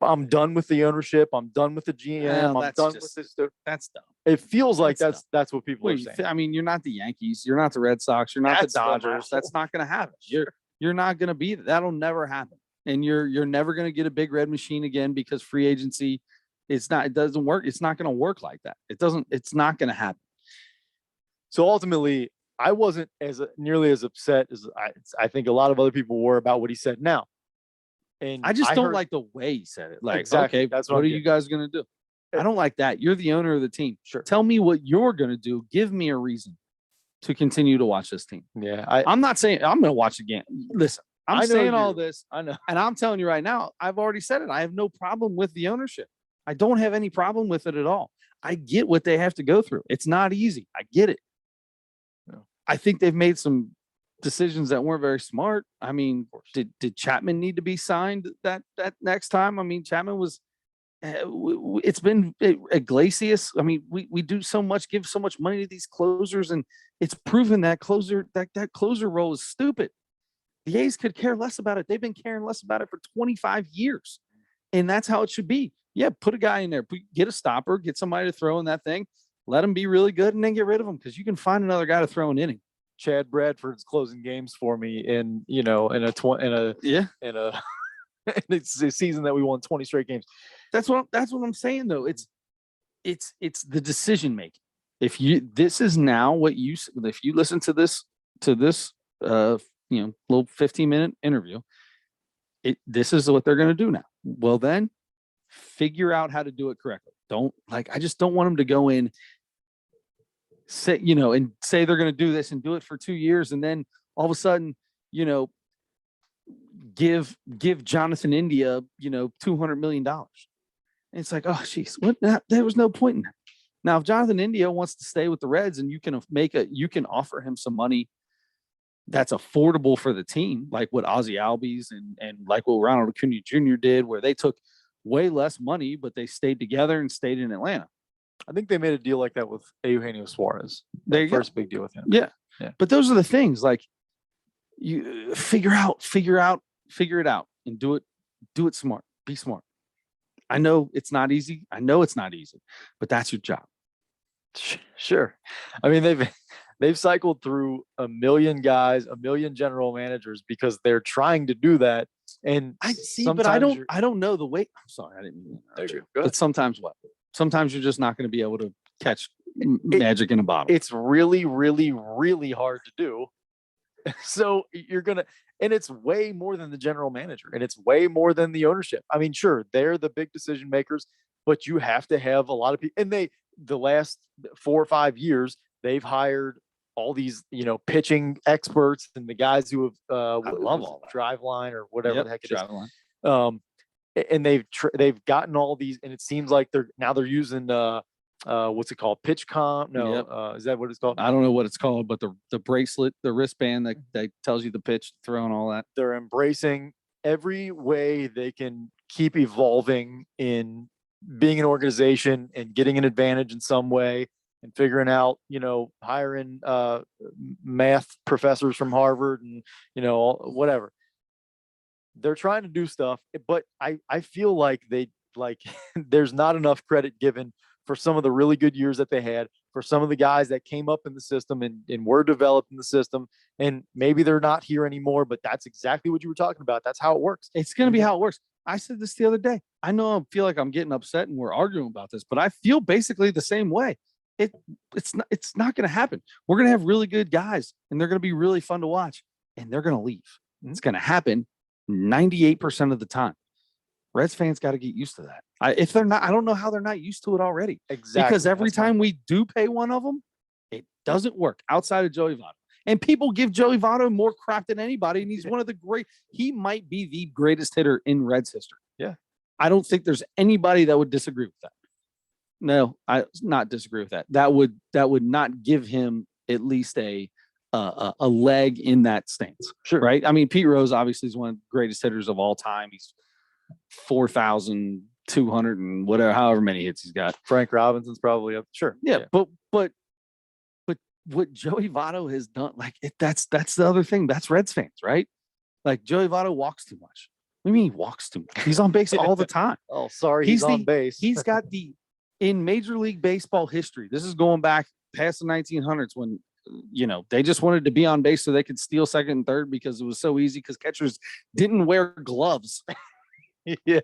I'm done with the ownership. I'm done with the GM. I'm done with this stuff. That's dumb. It feels like that's what people are saying. I mean, you're not the Yankees. You're not the Red Sox. You're not the Dodgers. That's not going to happen. You're not going to be. That'll never happen. And you're never going to get a big red machine again because free agency, it doesn't work. It's not going to work like that. It's not going to happen. So ultimately, I wasn't nearly as upset as I think a lot of other people were about what he said now. And I just don't like the way he said it. Like, exactly, okay, that's what are you guys going to do? I don't like that. You're the owner of the team. Sure. Tell me what you're going to do. Give me a reason to continue to watch this team. Yeah. I'm not saying I'm going to watch again. Listen, I'm saying all this. I know. And I'm telling you right now, I've already said it. I have no problem with the ownership. I don't have any problem with it at all. I get what they have to go through. It's not easy. I get it. No. I think they've made some decisions that weren't very smart. I mean, did Chapman need to be signed that next time? I mean, Chapman was. It's been Iglesias. I mean, we do so much, give so much money to these closers, and it's proven that closer role is stupid. The A's could care less about it. They've been caring less about it for 25 years, and that's how it should be. Yeah, put a guy in there, get a stopper, get somebody to throw in that thing, let him be really good, and then get rid of him because you can find another guy to throw an inning. Chad Bradford's closing games for me in it's a season that we won 20 straight games. That's what I'm saying though. It's the decision making. If you listen to this little 15-minute interview, this is what they're going to do now. Well, then figure out how to do it correctly. I just don't want them to go in, say they're going to do this and do it for 2 years. And then all of a sudden, give Jonathan India, $200 million. And it's like, oh, geez, there was no point in that. Now, if Jonathan India wants to stay with the Reds and you can offer him some money that's affordable for the team, like what Ozzie Albies and like what Ronald Acuna Jr. did, where they took way less money, but they stayed together and stayed in Atlanta. I think they made a deal like that with Eugenio Suarez. Their first big deal with him. Yeah. But those are the things, like, you figure it out and do it smart. Be smart. I know it's not easy, but that's your job. Sure. I mean, they've cycled through a million guys, a million general managers because they're trying to do that. And I see, but I don't know the way. I'm sorry, I didn't mean that. But sometimes you're just not going to be able to catch magic in a bottle. It's really, really, really hard to do. So and it's way more than the general manager, and it's way more than the ownership. I mean, sure, they're the big decision makers, but you have to have a lot of people. And the last 4 or 5 years, they've hired all these, pitching experts and the guys who have I love all that. Driveline or whatever the heck it is. Driveline. And they've gotten all these, and it seems like they're using what's it called? PitchCom? No, Yep. Is that what it's called? I don't know what it's called, but the bracelet, the wristband that tells you the pitch, throw, and all that. They're embracing every way they can keep evolving in being an organization and getting an advantage in some way, and figuring out, hiring math professors from Harvard and, whatever. They're trying to do stuff, but I feel like there's not enough credit given for some of the really good years that they had, for some of the guys that came up in the system and were developed in the system. And maybe they're not here anymore, but that's exactly what you were talking about. That's how it works. It's going to be how it works. I said this the other day. I know I feel like I'm getting upset and we're arguing about this, but I feel basically the same way. it's not going to happen. We're going to have really good guys, and they're going to be really fun to watch, and they're going to leave. It's going to happen 98% of the time. Reds fans got to get used to that. If they're not, I don't know how they're not used to it already. Exactly. Because every time we do pay one of them, it doesn't work outside of Joey Votto. And people give Joey Votto more crap than anybody, and he's one of the great. He might be the greatest hitter in Reds history. Yeah, I don't think there's anybody that would disagree with that. No, I not disagree with that. That would not give him at least a leg in that stance. Sure. Right? I mean, Pete Rose obviously is one of the greatest hitters of all time. He's 4,200 and whatever, however many hits he's got. Frank Robinson's probably up. Sure. Yeah. But what Joey Votto has done, like that's the other thing. That's Reds fans, right? Like Joey Votto walks too much. What do you mean he walks too much? He's on base all the time. Oh, sorry. He's on base. He's got in Major League Baseball history. This is going back past the 1900s when, they just wanted to be on base so they could steal second and third because it was so easy because catchers didn't wear gloves. Yeah.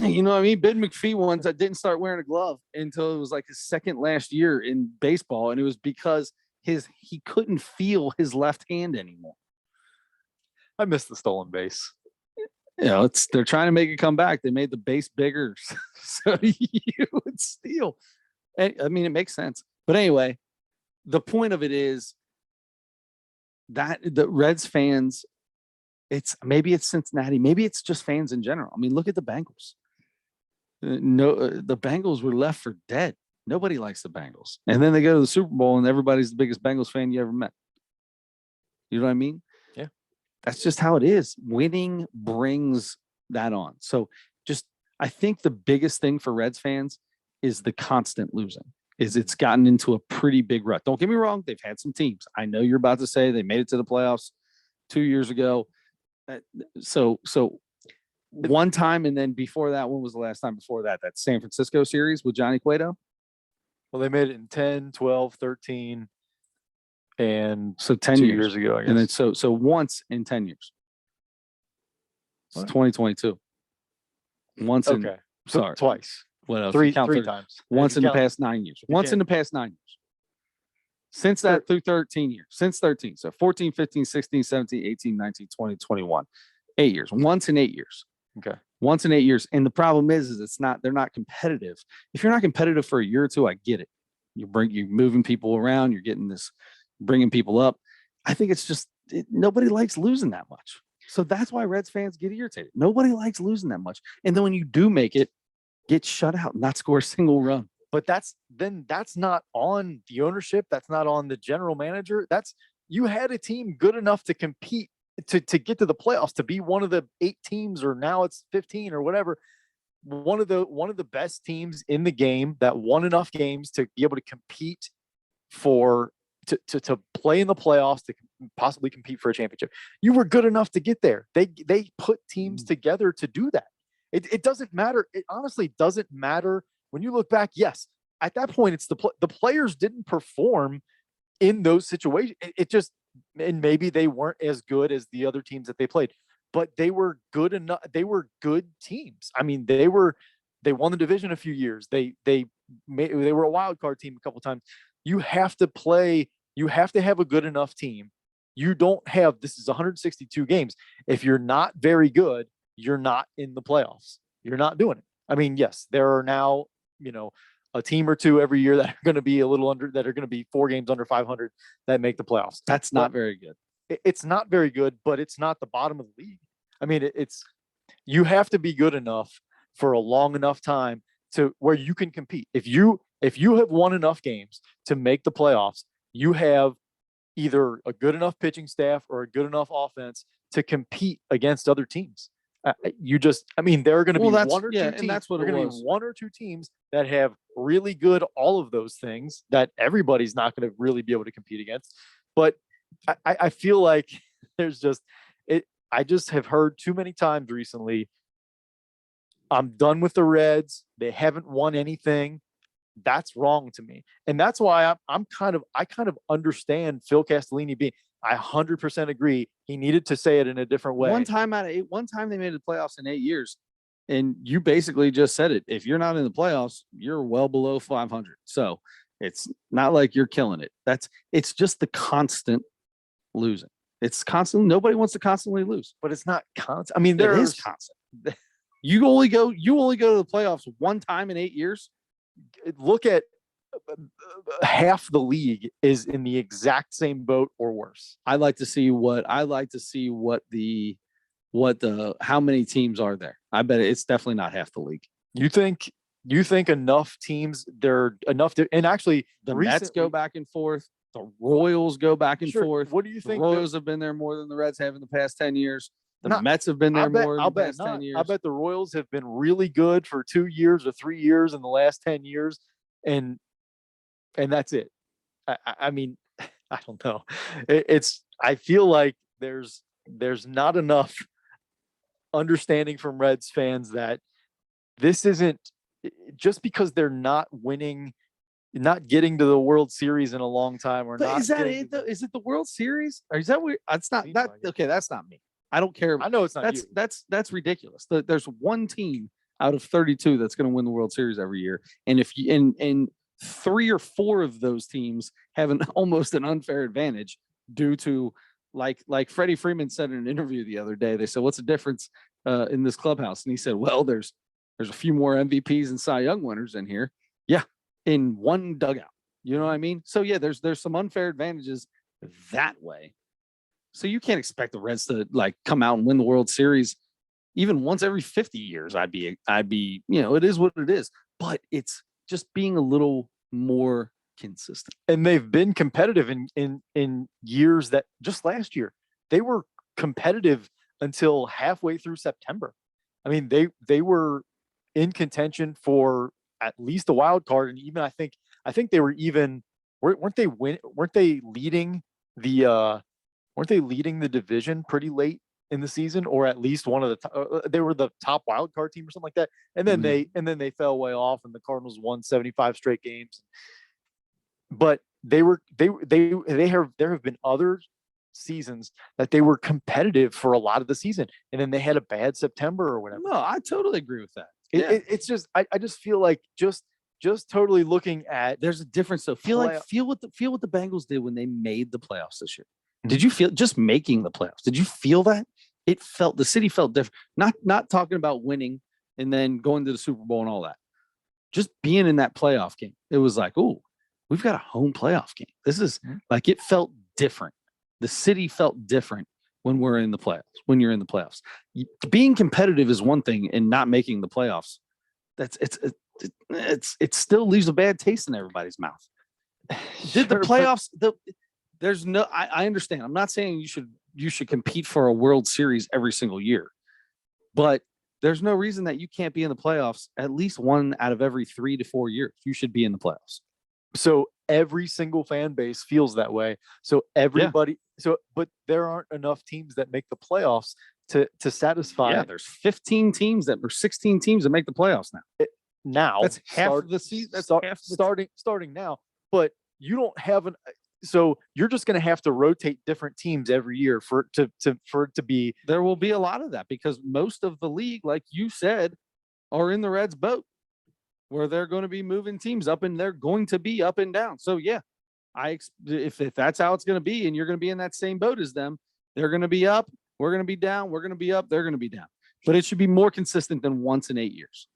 You know what I mean? Ben McPhee ones that didn't start wearing a glove until it was like his second last year in baseball. And it was because he couldn't feel his left hand anymore. I miss the stolen base. They're trying to make it come back. They made the base bigger so you would steal. I mean, it makes sense. But anyway, the point of it is that the Reds fans, maybe it's Cincinnati, maybe it's just fans in general. I mean, look at the Bengals. The Bengals were left for dead. Nobody likes the Bengals. And then they go to the Super Bowl and everybody's the biggest Bengals fan you ever met. You know what I mean? Yeah. That's just how it is. Winning brings that on. So I think the biggest thing for Reds fans is the constant losing. It's gotten into a pretty big rut. Don't get me wrong. They've had some teams. I know you're about to say they made it to the playoffs 2 years ago. So one time, and then before that, when was the last time before that? That San Francisco series with Johnny Cueto? Well, they made it in 10, 12, 13, and so 10 years ago, I guess. And then so once in 10 years. It's 2022. Once in sorry. Twice. What else? Three times. Once in the past 9 years. Once in the past 9 years. Since that through 13 years. Since 13. So 14, 15, 16, 17, 18, 19, 20, 21. 8 years. Once in 8 years. Okay. Once in 8 years. And the problem is they're not competitive. If you're not competitive for a year or two, I get it. You're moving people around. You're getting bringing people up. I think it's just nobody likes losing that much. So that's why Reds fans get irritated. Nobody likes losing that much. And then when you do make it, get shut out, not score a single run. But that's not on the ownership. That's not on the general manager. You had a team good enough to compete to get to the playoffs, to be one of the 8 teams, or now it's 15 or whatever. One of the best teams in the game that won enough games to be able to compete to play in the playoffs, to possibly compete for a championship. You were good enough to get there. They put teams together to do that. It doesn't matter. It honestly doesn't matter. When you look back, yes, at that point, it's the players didn't perform in those situations. And maybe they weren't as good as the other teams that they played, but they were good enough. They were good teams. I mean, they won the division a few years. They were a wild card team a couple of times. You have to have a good enough team. This is 162 games. If you're not very good, you're not in the playoffs. You're not doing it. I mean, yes, there are now, a team or two every year that are going to be that are going to be 4 games under 500 that make the playoffs. That's not very good. It's not very good, but it's not the bottom of the league. I mean, you have to be good enough for a long enough time to where you can compete. If you have won enough games to make the playoffs, you have either a good enough pitching staff or a good enough offense to compete against other teams. There are going to be one or two teams. And that's what it was. Be 1 or 2 teams that have really good all of those things that everybody's not going to really be able to compete against. But I feel like there's I just have heard too many times recently, I'm done with the Reds. They haven't won anything. That's wrong to me. And that's why I kind of understand Phil Castellini being, I 100% agree. He needed to say it in a different way. One time they made the playoffs in 8 years. And you basically just said it. If you're not in the playoffs, you're well below 500. So It's not like you're killing it. It's just the constant losing. It's constant. Nobody wants to constantly lose. But it's not constant. I mean, It is constant. You only go to the playoffs one time in 8 years. Look at half the league is in the exact same boat or worse. I like to see what how many teams are there. I bet it's definitely not half the league. You think enough teams, they're enough to, and actually The Mets go back and forth. The Royals go back and forth. What do you think? The Royals have been there more than the Reds have in the past 10 years. The Mets have been there more in the past 10 years. I bet the Royals have been really good for 2 years or 3 years in the last 10 years. And that's it. I mean, I don't know. I feel like there's not enough understanding from Reds fans that this isn't just because they're not winning, not getting to the World Series in a long time, or not. Is that it though? Is it the World Series? Or is that weird? It's not that. Okay, that's not me. I don't care. I know it's not. That's ridiculous. There's one team out of 32 that's going to win the World Series every year, and if you and 3 or 4 of those teams have almost an unfair advantage due to like Freddie Freeman said in an interview the other day. They said, "What's the difference in this clubhouse?" And he said, "Well, there's a few more MVPs and Cy Young winners in here." Yeah, in one dugout. You know what I mean? So yeah, there's some unfair advantages that way. So you can't expect the Reds to come out and win the World Series even once every 50 years. I'd be, it is what it is, but it's just being a little more consistent. And they've been competitive in years that just last year they were competitive until halfway through September. I mean, they were in contention for at least a wild card, and even I think they were even weren't they leading the division pretty late in the season, or at least one of they were the top wild card team or something like that, and then they fell way off, and the Cardinals won 75 straight games. But there have been other seasons that they were competitive for a lot of the season, and then they had a bad September or whatever. No, I totally agree with that. It's just I just feel like just totally looking at, there's a difference. So feel what the Bengals did when they made the playoffs this year. Did you feel just making the playoffs? Did you feel that? The city felt different. Not talking about winning and then going to the Super Bowl and all that. Just being in that playoff game. It was like, oh, we've got a home playoff game. This is it felt different. The city felt different when we're in the playoffs, when you're in the playoffs. Being competitive is one thing, and not making the playoffs, it still leaves a bad taste in everybody's mouth. Did the playoffs there's no, I understand. I'm not saying you should compete for a World Series every single year, but there's no reason that you can't be in the playoffs at least one out of every 3 to 4 years. You should be in the playoffs. So every single fan base feels that way. So everybody, but there aren't enough teams that make the playoffs to satisfy. Yeah, there's 15 teams or 16 teams that make the playoffs now. That's half of the season. That's starting now. But you don't have so you're just going to have to rotate different teams every year for it to be. There will be a lot of that because most of the league, like you said, are in the Reds boat, where they're going to be moving teams up, and they're going to be up and down. So yeah, if that's how it's going to be, and you're going to be in that same boat as them, they're going to be up, we're going to be down, we're going to be up, they're going to be down. But it should be more consistent than once in 8 years.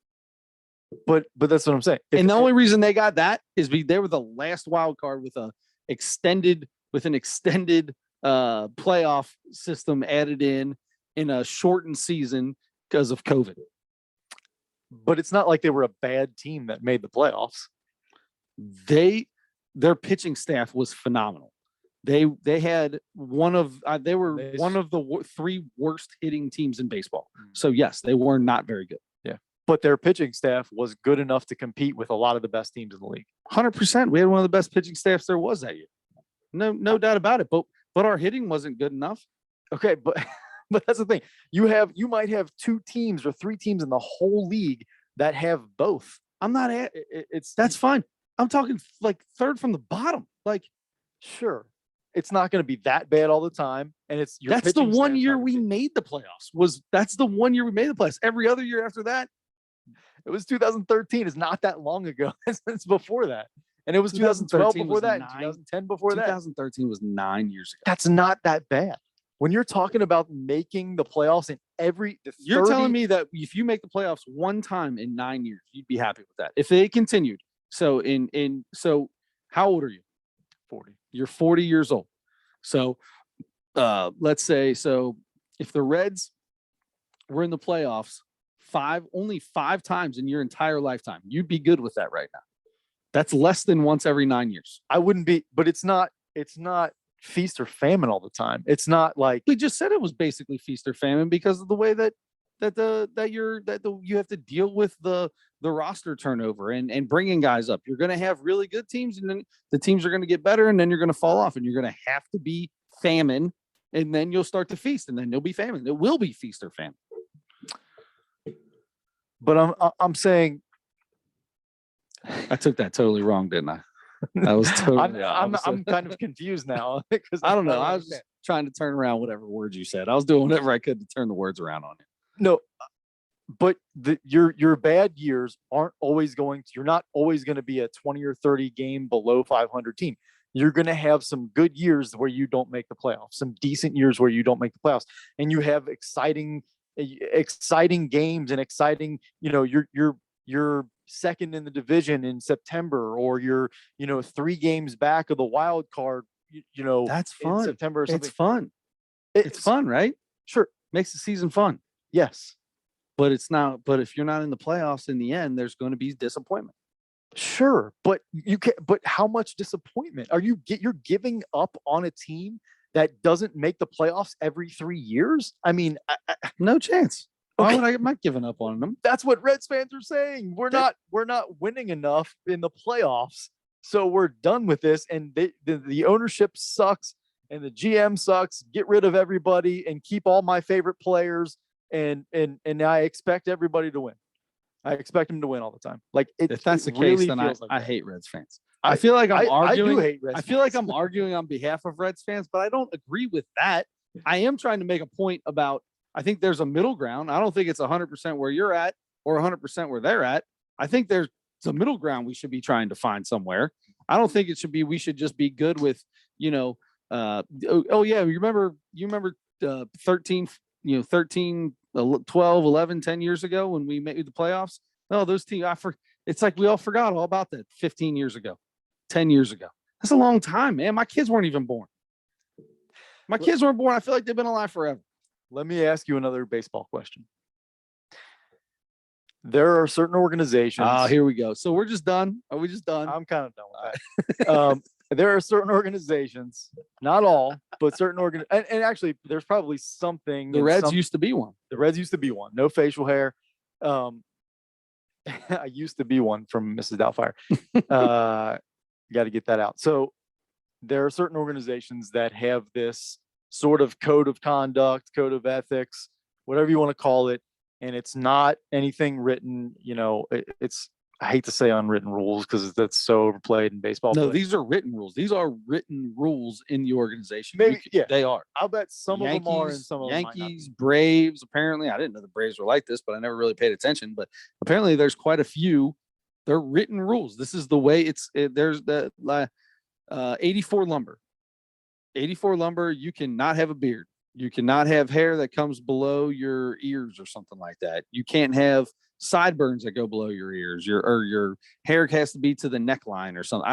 But that's what I'm saying. And the only reason they got that is they were the last wild card with an extended playoff system added in a shortened season because of COVID. But it's not like they were a bad team that made the playoffs. Their pitching staff was phenomenal. They had one of the 3 worst hitting teams in baseball. So yes, they were not very good. Yeah, but their pitching staff was good enough to compete with a lot of the best teams in the league. 100%. We had one of the best pitching staffs there was that year. No doubt about it. But our hitting wasn't good enough. Okay, but that's the thing. You might have 2 teams or 3 teams in the whole league that have both. That's fine. I'm talking like third from the bottom. Like, sure, it's not going to be that bad all the time, and that's the one year we made the playoffs. That's the one year we made the playoffs. Every other year after that, it was 2013. It's not that long ago. It's before that. And it was 2012 2013 before was that, and 9 2010 before that. 2013 was 9 years ago. That's not that bad. When you're talking about making the playoffs in You're telling me that if you make the playoffs one time in 9 years, you'd be happy with that. If they continued. So so how old are you? 40. You're 40 years old. So let's say, so if the Reds were in the playoffs only 5 times in your entire lifetime, you'd be good with that right now. That's less than once every 9 years. I wouldn't be, but it's not feast or famine all the time. It's not like We just said it was basically feast or famine because of the way that you have to deal with the roster turnover and bringing guys up. You're going to have really good teams, and then the teams are going to get better, and then you're going to fall off, and you're going to have to be famine, and then you'll start to feast, and then you'll be famine. It will be feast or famine. but I'm saying I took that totally wrong, didn't I? That was totally. I'm kind of confused now because I don't know. I was just trying to turn around whatever words you said. I was doing whatever I could to turn the words around on you. No, but your bad years aren't always you're not always going to be a 20 or 30 game below 500 team. You're going to have some good years where you don't make the playoffs, some decent years where you don't make the playoffs, and you have exciting games and exciting, you're second in the division in September, or you're 3 games back of the wild card, That's fun. in September or something. It's fun. It's fun, right? Sure. Makes the season fun. Yes. But it's not. But if you're not in the playoffs in the end, there's going to be disappointment. Sure, but you can. But how much disappointment are you you're giving up on a team that doesn't make the playoffs every 3 years? I mean, No chance. Why Okay. would I? I'm not giving up on them. That's what Reds fans are saying. We're not winning enough in the playoffs, so we're done with this. And the ownership sucks, and the GM sucks. Get rid of everybody and keep all my favorite players. And I expect everybody to win. I expect them to win all the time. Like If that's the really case, then feels I that. hate Reds fans. I feel like I'm I arguing. do hate Reds I feel like fans. I'm arguing on behalf of Reds fans, but I don't agree with that. I am trying to make a point about. I think there's a middle ground. I don't think it's 100% where you're at or 100% where they're at. I think there's a middle ground we should be trying to find somewhere. I don't think it should be. We should just be good with, oh yeah, you remember 13, 13, 12, 11, 10 years ago when we made the playoffs. Oh, those teams. It's like we all forgot all about that 15 years ago, 10 years ago. That's a long time, man. My kids weren't even born. My kids weren't born. I feel like they've been alive forever. Let me ask you another baseball question. There are certain organizations. Here we go. So we're just done. Are we just done? I'm kind of done with that. There are certain organizations, not all, but certain and actually, there's probably something. The Reds used to be one. The Reds used to be one. No facial hair. I used to be one from Mrs. Doubtfire. Got to get that out. So there are certain organizations that have this sort of code of conduct, code of ethics, whatever you want to call it. And it's not anything written, it's, I hate to say unwritten rules because that's so overplayed in baseball. No, these are written rules. These are written rules in the organization. Maybe, yeah, they are. I'll bet some of them are and some of them Yankees, Braves. Apparently, I didn't know the Braves were like this, but I never really paid attention. But apparently, there's quite a few. They're written rules. This is the way there's the 84 lumber. 84 lumber. You cannot have a beard. You cannot have hair that comes below your ears or something like that. You can't have sideburns that go below your ears. Your hair has to be to the neckline or something.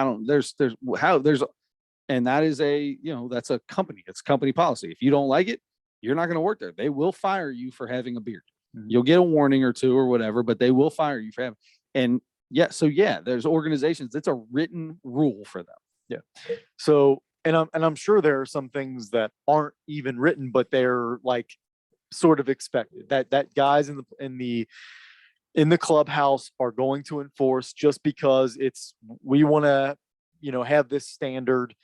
And that is that's a company. It's company policy. If you don't like it, you're not going to work there. They will fire you for having a beard. Mm-hmm. You'll get a warning or two or whatever, but they will fire you for having. And there's organizations. It's a written rule for them. Yeah. So. And I'm sure there are some things that aren't even written, but they're like sort of expected that guys in the clubhouse are going to enforce just because we want to have this standard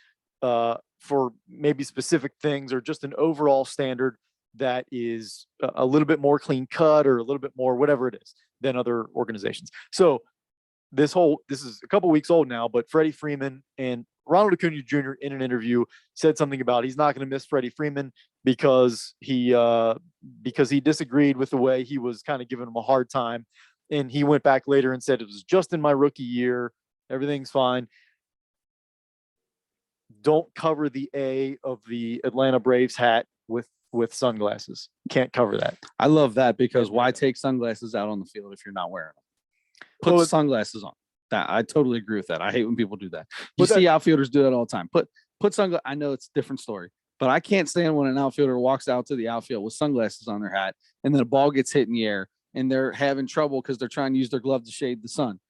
for maybe specific things or just an overall standard that is a little bit more clean cut or a little bit more whatever it is than other organizations. So this is a couple weeks old now, but Freddie Freeman and Ronald Acuna Jr. in an interview said something about he's not going to miss Freddie Freeman because he disagreed with the way he was kind of giving him a hard time. And he went back later and said it was just in my rookie year. Everything's fine. don't cover the A of the Atlanta Braves hat with sunglasses. Can't cover that. I love that because why take sunglasses out on the field if you're not wearing them? Put Well, sunglasses on. That I totally agree with that. I hate when people do that. You But see outfielders do that all the time. Put sunglasses. I know it's a different story, but I can't stand when an outfielder walks out to the outfield with sunglasses on their hat and then a ball gets hit in the air and they're having trouble because they're trying to use their glove to shade the sun.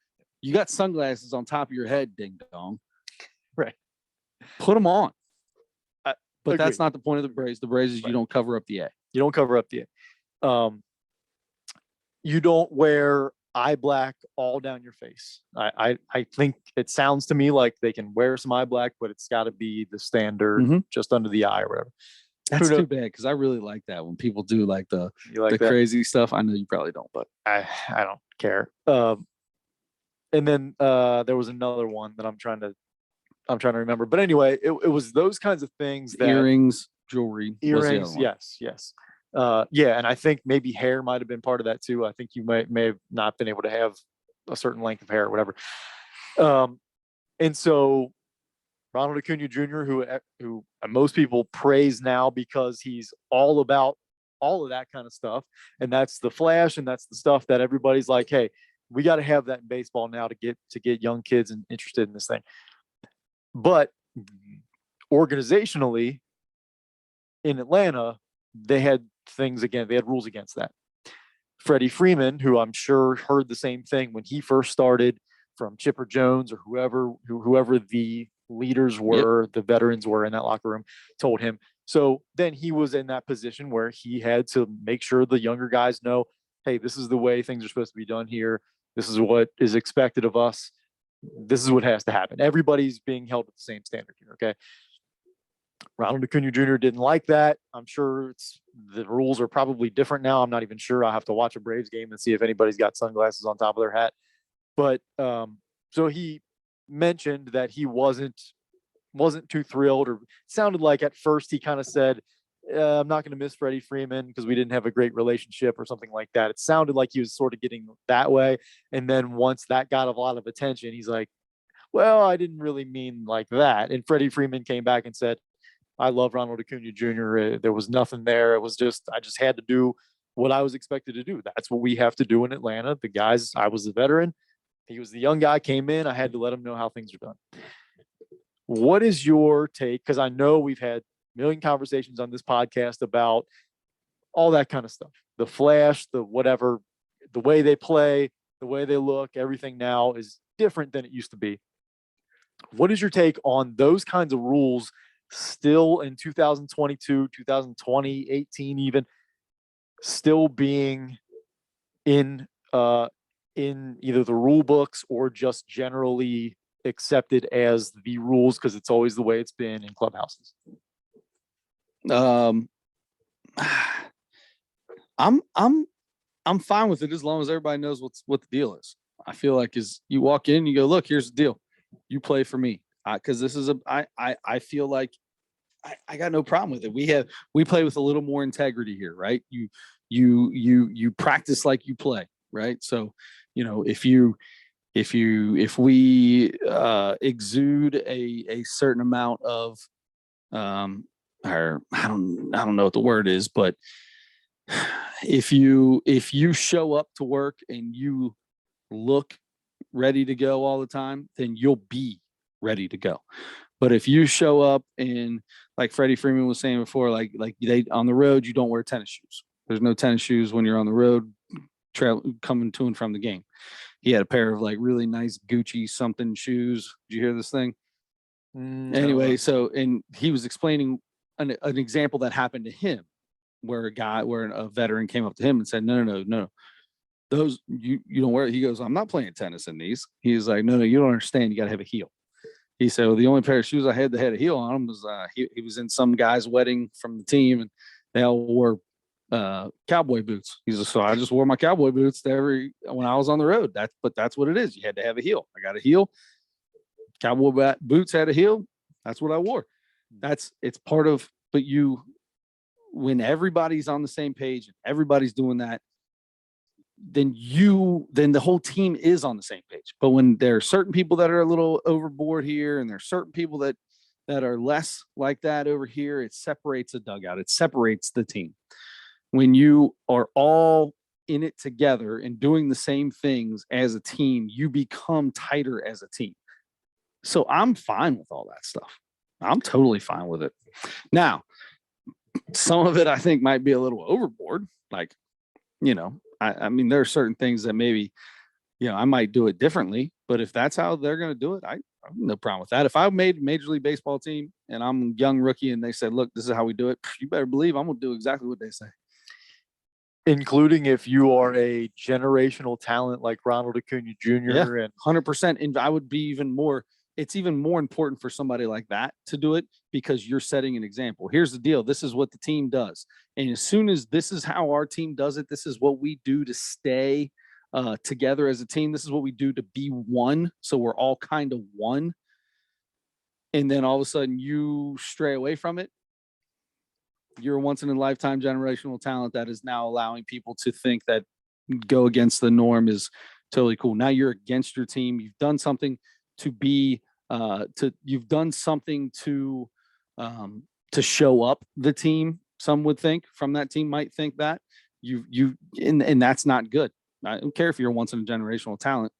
You got sunglasses on top of your head, ding dong. Right. Put them on. But Agreed. that's not the point of the Braves. The Braves is you don't cover up the A. You don't cover up the A. You don't wear eye black all down your face. I think it sounds to me like they can wear some eye black, but it's got to be the standard just under the eye or whatever. That's too bad because I really like that when people do like the crazy stuff. I know you probably don't, but I don't care. And then there was another one that I'm trying to remember. But anyway, it was those kinds of things that earrings, jewelry, earrings. Yes. Yeah. And I think maybe hair might've been part of that too. I think you may have not been able to have a certain length of hair or whatever. And so Ronald Acuna Jr., who most people praise now because he's all about all of that kind of stuff. And that's the flash. And that's the stuff that everybody's like, hey, we got to have that in baseball now to get young kids interested in this thing. But organizationally in Atlanta, they had rules against that. Freddie Freeman, who I'm sure heard the same thing when he first started from Chipper Jones or whoever the leaders were, the veterans were in that locker room, told him. So then he was in that position where he had to make sure the younger guys know, hey, this is the way things are supposed to be done here. This is what is expected of us. This is what has to happen. Everybody's being held to the same standard here. Okay. Ronald Acuna Jr. didn't like that. I'm sure the rules are probably different now. I'm not even sure. I'll have to watch a Braves game and see if anybody's got sunglasses on top of their hat. But so he mentioned that he wasn't too thrilled, or sounded like at first he kind of said, I'm not going to miss Freddie Freeman because we didn't have a great relationship or something like that. It sounded like he was sort of getting that way. And then once that got a lot of attention, he's like, well, I didn't really mean like that. And Freddie Freeman came back and said, I love Ronald Acuna Jr. There was nothing there. It was just, I just had to do what I was expected to do. That's what we have to do in Atlanta. The guys, I was the veteran. He was the young guy, came in. I had to let him know how things are done. What is your take? Because I know we've had a million conversations on this podcast about all that kind of stuff. The flash, the whatever, the way they play, the way they look, everything now is different than it used to be. What is your take on those kinds of rules still in 2022, 2020, 18 even, still being in either the rule books or just generally accepted as the rules because it's always the way it's been in clubhouses? I'm fine with it as long as everybody knows what the deal is. I feel like is you walk in, you go, look, here's the deal. You play for me. Because this is I feel like I got no problem with it. We play with a little more integrity here, right? You practice like you play, right? So, if we exude a certain amount of or I don't know what the word is, but if you show up to work and you look ready to go all the time, then you'll be ready to go. But if you show up and like Freddie Freeman was saying before, like they on the road, you don't wear tennis shoes. There's no tennis shoes when you're on the road coming to and from the game. He had a pair of like really nice Gucci something shoes. Did you hear this thing? Anyway, so, and he was explaining an example that happened to him where a veteran came up to him and said, no. Those you don't wear it. He goes, I'm not playing tennis in these. He's like, no, you don't understand. You got to have a heel. He said, well, the only pair of shoes I had that had a heel on them was he was in some guy's wedding from the team, and they all wore cowboy boots. He said, so I just wore my cowboy boots when I was on the road. That's what it is. You had to have a heel. I got a heel. Cowboy boots had a heel. That's what I wore. It's part of. But when everybody's on the same page and everybody's doing that, then the whole team is on the same page. But when there are certain people that are a little overboard here, and there are certain people that that are less like that over here, it separates a dugout. It separates the team. When you are all in it together and doing the same things as a team, you become tighter as a team. So I'm fine with all that stuff. I'm totally fine with it. Now, some of it I think might be a little overboard. Like, I mean, there are certain things that maybe, I might do it differently, but if that's how they're going to do it, I have no problem with that. If I made a Major League Baseball team and I'm a young rookie and they said, look, this is how we do it, you better believe I'm going to do exactly what they say. Including if you are a generational talent like Ronald Acuna Jr. Yeah, and 100%. And I would be even more, it's even more important for somebody like that to do it because you're setting an example. Here's the deal. This is what the team does. And as soon as this is how our team does it, this is what we do to stay together as a team. This is what we do to be one. So we're all kind of one. And then all of a sudden you stray away from it. You're a once in a lifetime generational talent that is now allowing people to think that go against the norm is totally cool. Now you're against your team. You've done something to be you've done something to show up the team. Some would think from that team might think that and that's not good. I don't care if you're a once in a generational talent.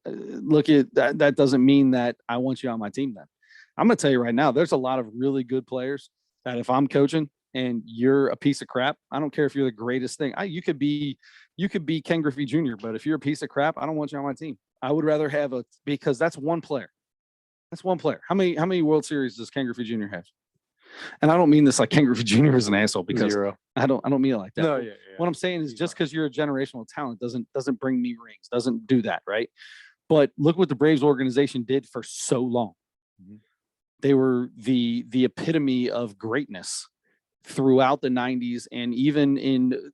Look at that. That doesn't mean that I want you on my team. Then I'm going to tell you right now, there's a lot of really good players that if I'm coaching and you're a piece of crap, I don't care if you're the greatest thing. You could be Ken Griffey Jr., but if you're a piece of crap, I don't want you on my team. I would rather have because that's one player. That's one player. How many World Series does Ken Griffey Jr. have? And I don't mean this like Ken Griffey Jr. is an asshole because 0. I don't mean it like that. No, yeah. What I'm saying is just because you're a generational talent doesn't bring me rings, doesn't do that, right? But look what the Braves organization did for so long. Mm-hmm. They were the epitome of greatness throughout the 90s and even in,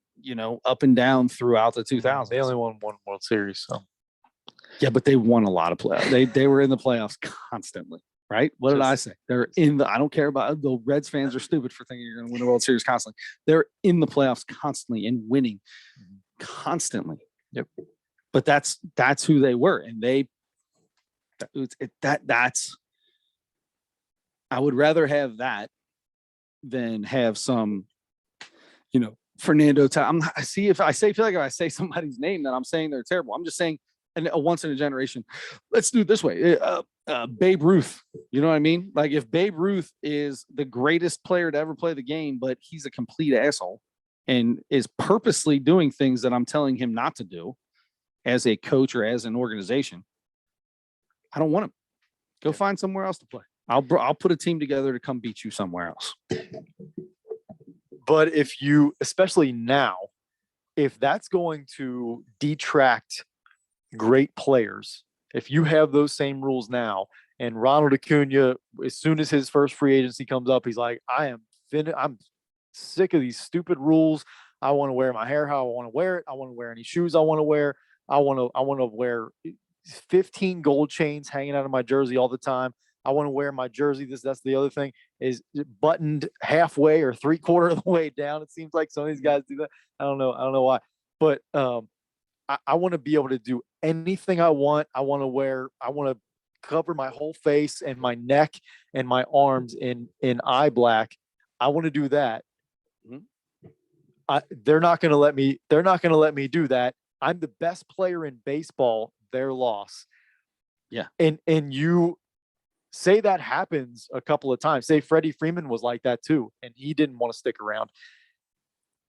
up and down throughout the 2000s. They only won one World Series, so. Yeah, but they won a lot of playoffs. They were in the playoffs constantly, right? What did I say? They're I don't care about the Reds fans are stupid for thinking you're going to win the World Series constantly. They're in the playoffs constantly and winning constantly. Yep. But that's who they were. And that's I would rather have that than have some, Fernando. I feel like if I say somebody's name, that I'm saying they're terrible. I'm just saying a once in a generation. Let's do it this way. Babe Ruth. You know what I mean? Like if Babe Ruth is the greatest player to ever play the game, but he's a complete asshole and is purposely doing things that I'm telling him not to do as a coach or as an organization, I don't want him. Go find somewhere else to play. I'll put a team together to come beat you somewhere else. But if you, especially now, if that's going to detract great players, if you have those same rules now, and Ronald Acuna, as soon as his first free agency comes up, he's like, I'm sick of these stupid rules. I want to wear my hair how I want to wear it. I want to wear any shoes I want to wear. I want to wear 15 gold chains hanging out of my jersey all the time. I want to wear my jersey. That's the other thing is buttoned halfway or 3/4 of the way down. It seems like some of these guys do that. I don't know why, but I want to be able to do anything I want. I want to cover my whole face and my neck and my arms in eye black. I want to do that. They're not going to let me. They're not going to let me do that. I'm the best player in baseball. Their loss. Yeah. And you say that happens a couple of times. Say Freddie Freeman was like that too, and he didn't want to stick around.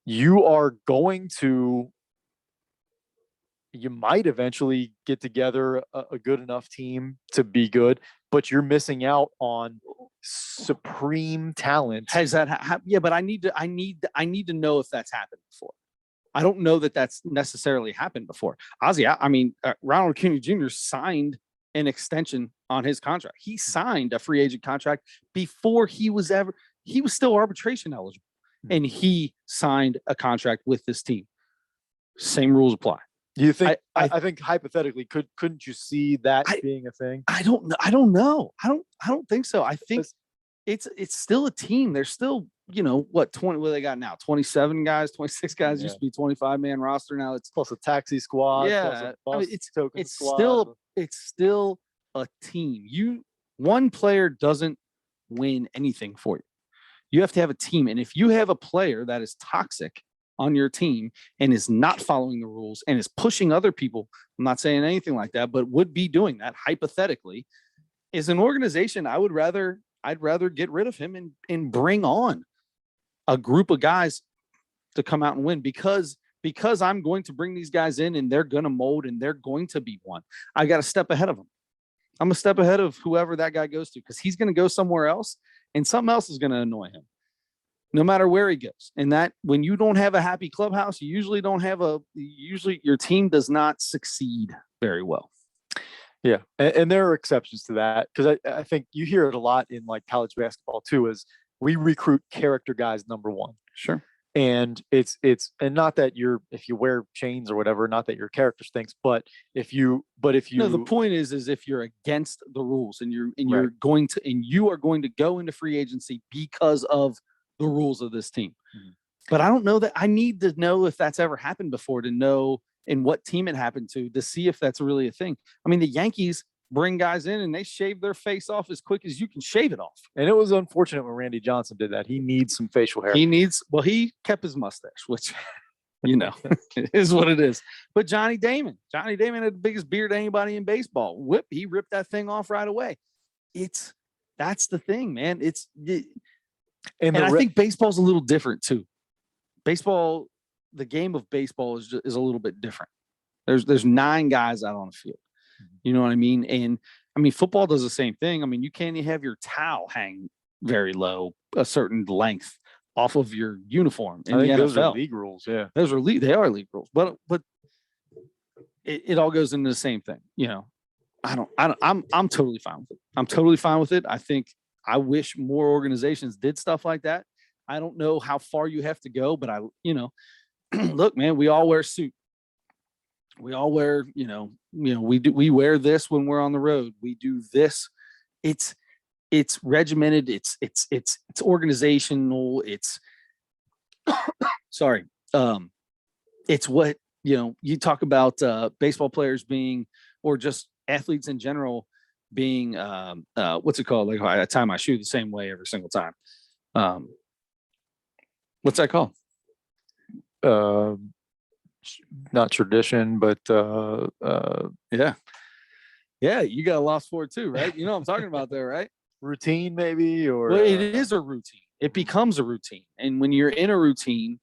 You might eventually get together a good enough team to be good, but you're missing out on supreme talent. Has that happened? Yeah, but I need to know if that's happened before. I don't know that that's necessarily happened before. Ozzy, Ronald Acuna Jr. signed an extension on his contract. He signed a free agent contract before he was still arbitration eligible. And he signed a contract with this team. Same rules apply. Do you think, I think hypothetically, couldn't you see that being a thing? I don't know. I don't think so. I think it's still a team. There's still, 20, what they got now? 27 guys, 26 guys. Yeah. Used to be 25-man roster. Now it's plus a taxi squad. Yeah. It's still a team. One player doesn't win anything for you. You have to have a team. And if you have a player that is toxic on your team and is not following the rules and is pushing other people, I'm not saying anything like that, but would be doing that hypothetically, is an organization I'd rather get rid of him and bring on a group of guys to come out and win because I'm going to bring these guys in and they're going to mold and they're going to be one. I got to step ahead of them. I'm a step ahead of whoever that guy goes to because he's going to go somewhere else and something else is going to annoy him no matter where he goes. And that when you don't have a happy clubhouse, you usually your team does not succeed very well. Yeah. And there are exceptions to that because I think you hear it a lot in like college basketball too, is we recruit character guys, number one. Sure. And it's and not that if you wear chains or whatever, not that your character stinks, but if you no, the point is if you're against the rules and you are going to go into free agency because of the rules of this team. Mm-hmm. But I don't know that I need to know if that's ever happened before to know in what team it happened to see if that's really a thing. I mean, the Yankees bring guys in and they shave their face off as quick as you can shave it off. And it was unfortunate when Randy Johnson did that. He needs some facial hair. He kept his mustache, which, is what it is. But Johnny Damon had the biggest beard anybody in baseball. He ripped that thing off right away. That's the thing, man. And I think baseball's a little different too. The game of baseball is a little bit different. There's 9 guys out on the field. You know what I mean? And I mean, football does the same thing. I mean, you can't even have your towel hang very low, a certain length off of your uniform. I think those are league rules. Yeah, they are league rules, but it all goes into the same thing. I'm totally fine with it. I'm totally fine with it. I wish more organizations did stuff like that. I don't know how far you have to go, but look, man, we all wear suits. We all wear, we wear this when we're on the road. We do this. It's regimented. It's organizational. It's sorry. It's what, you talk about baseball players being, or just athletes in general being, what's it called? Like I tie my shoe the same way every single time. What's that called? Not tradition, but yeah, you got a loss for it too, right? You know what I'm talking about there, right? Routine, maybe, or well, it is a routine. It becomes a routine, and when you're in a routine,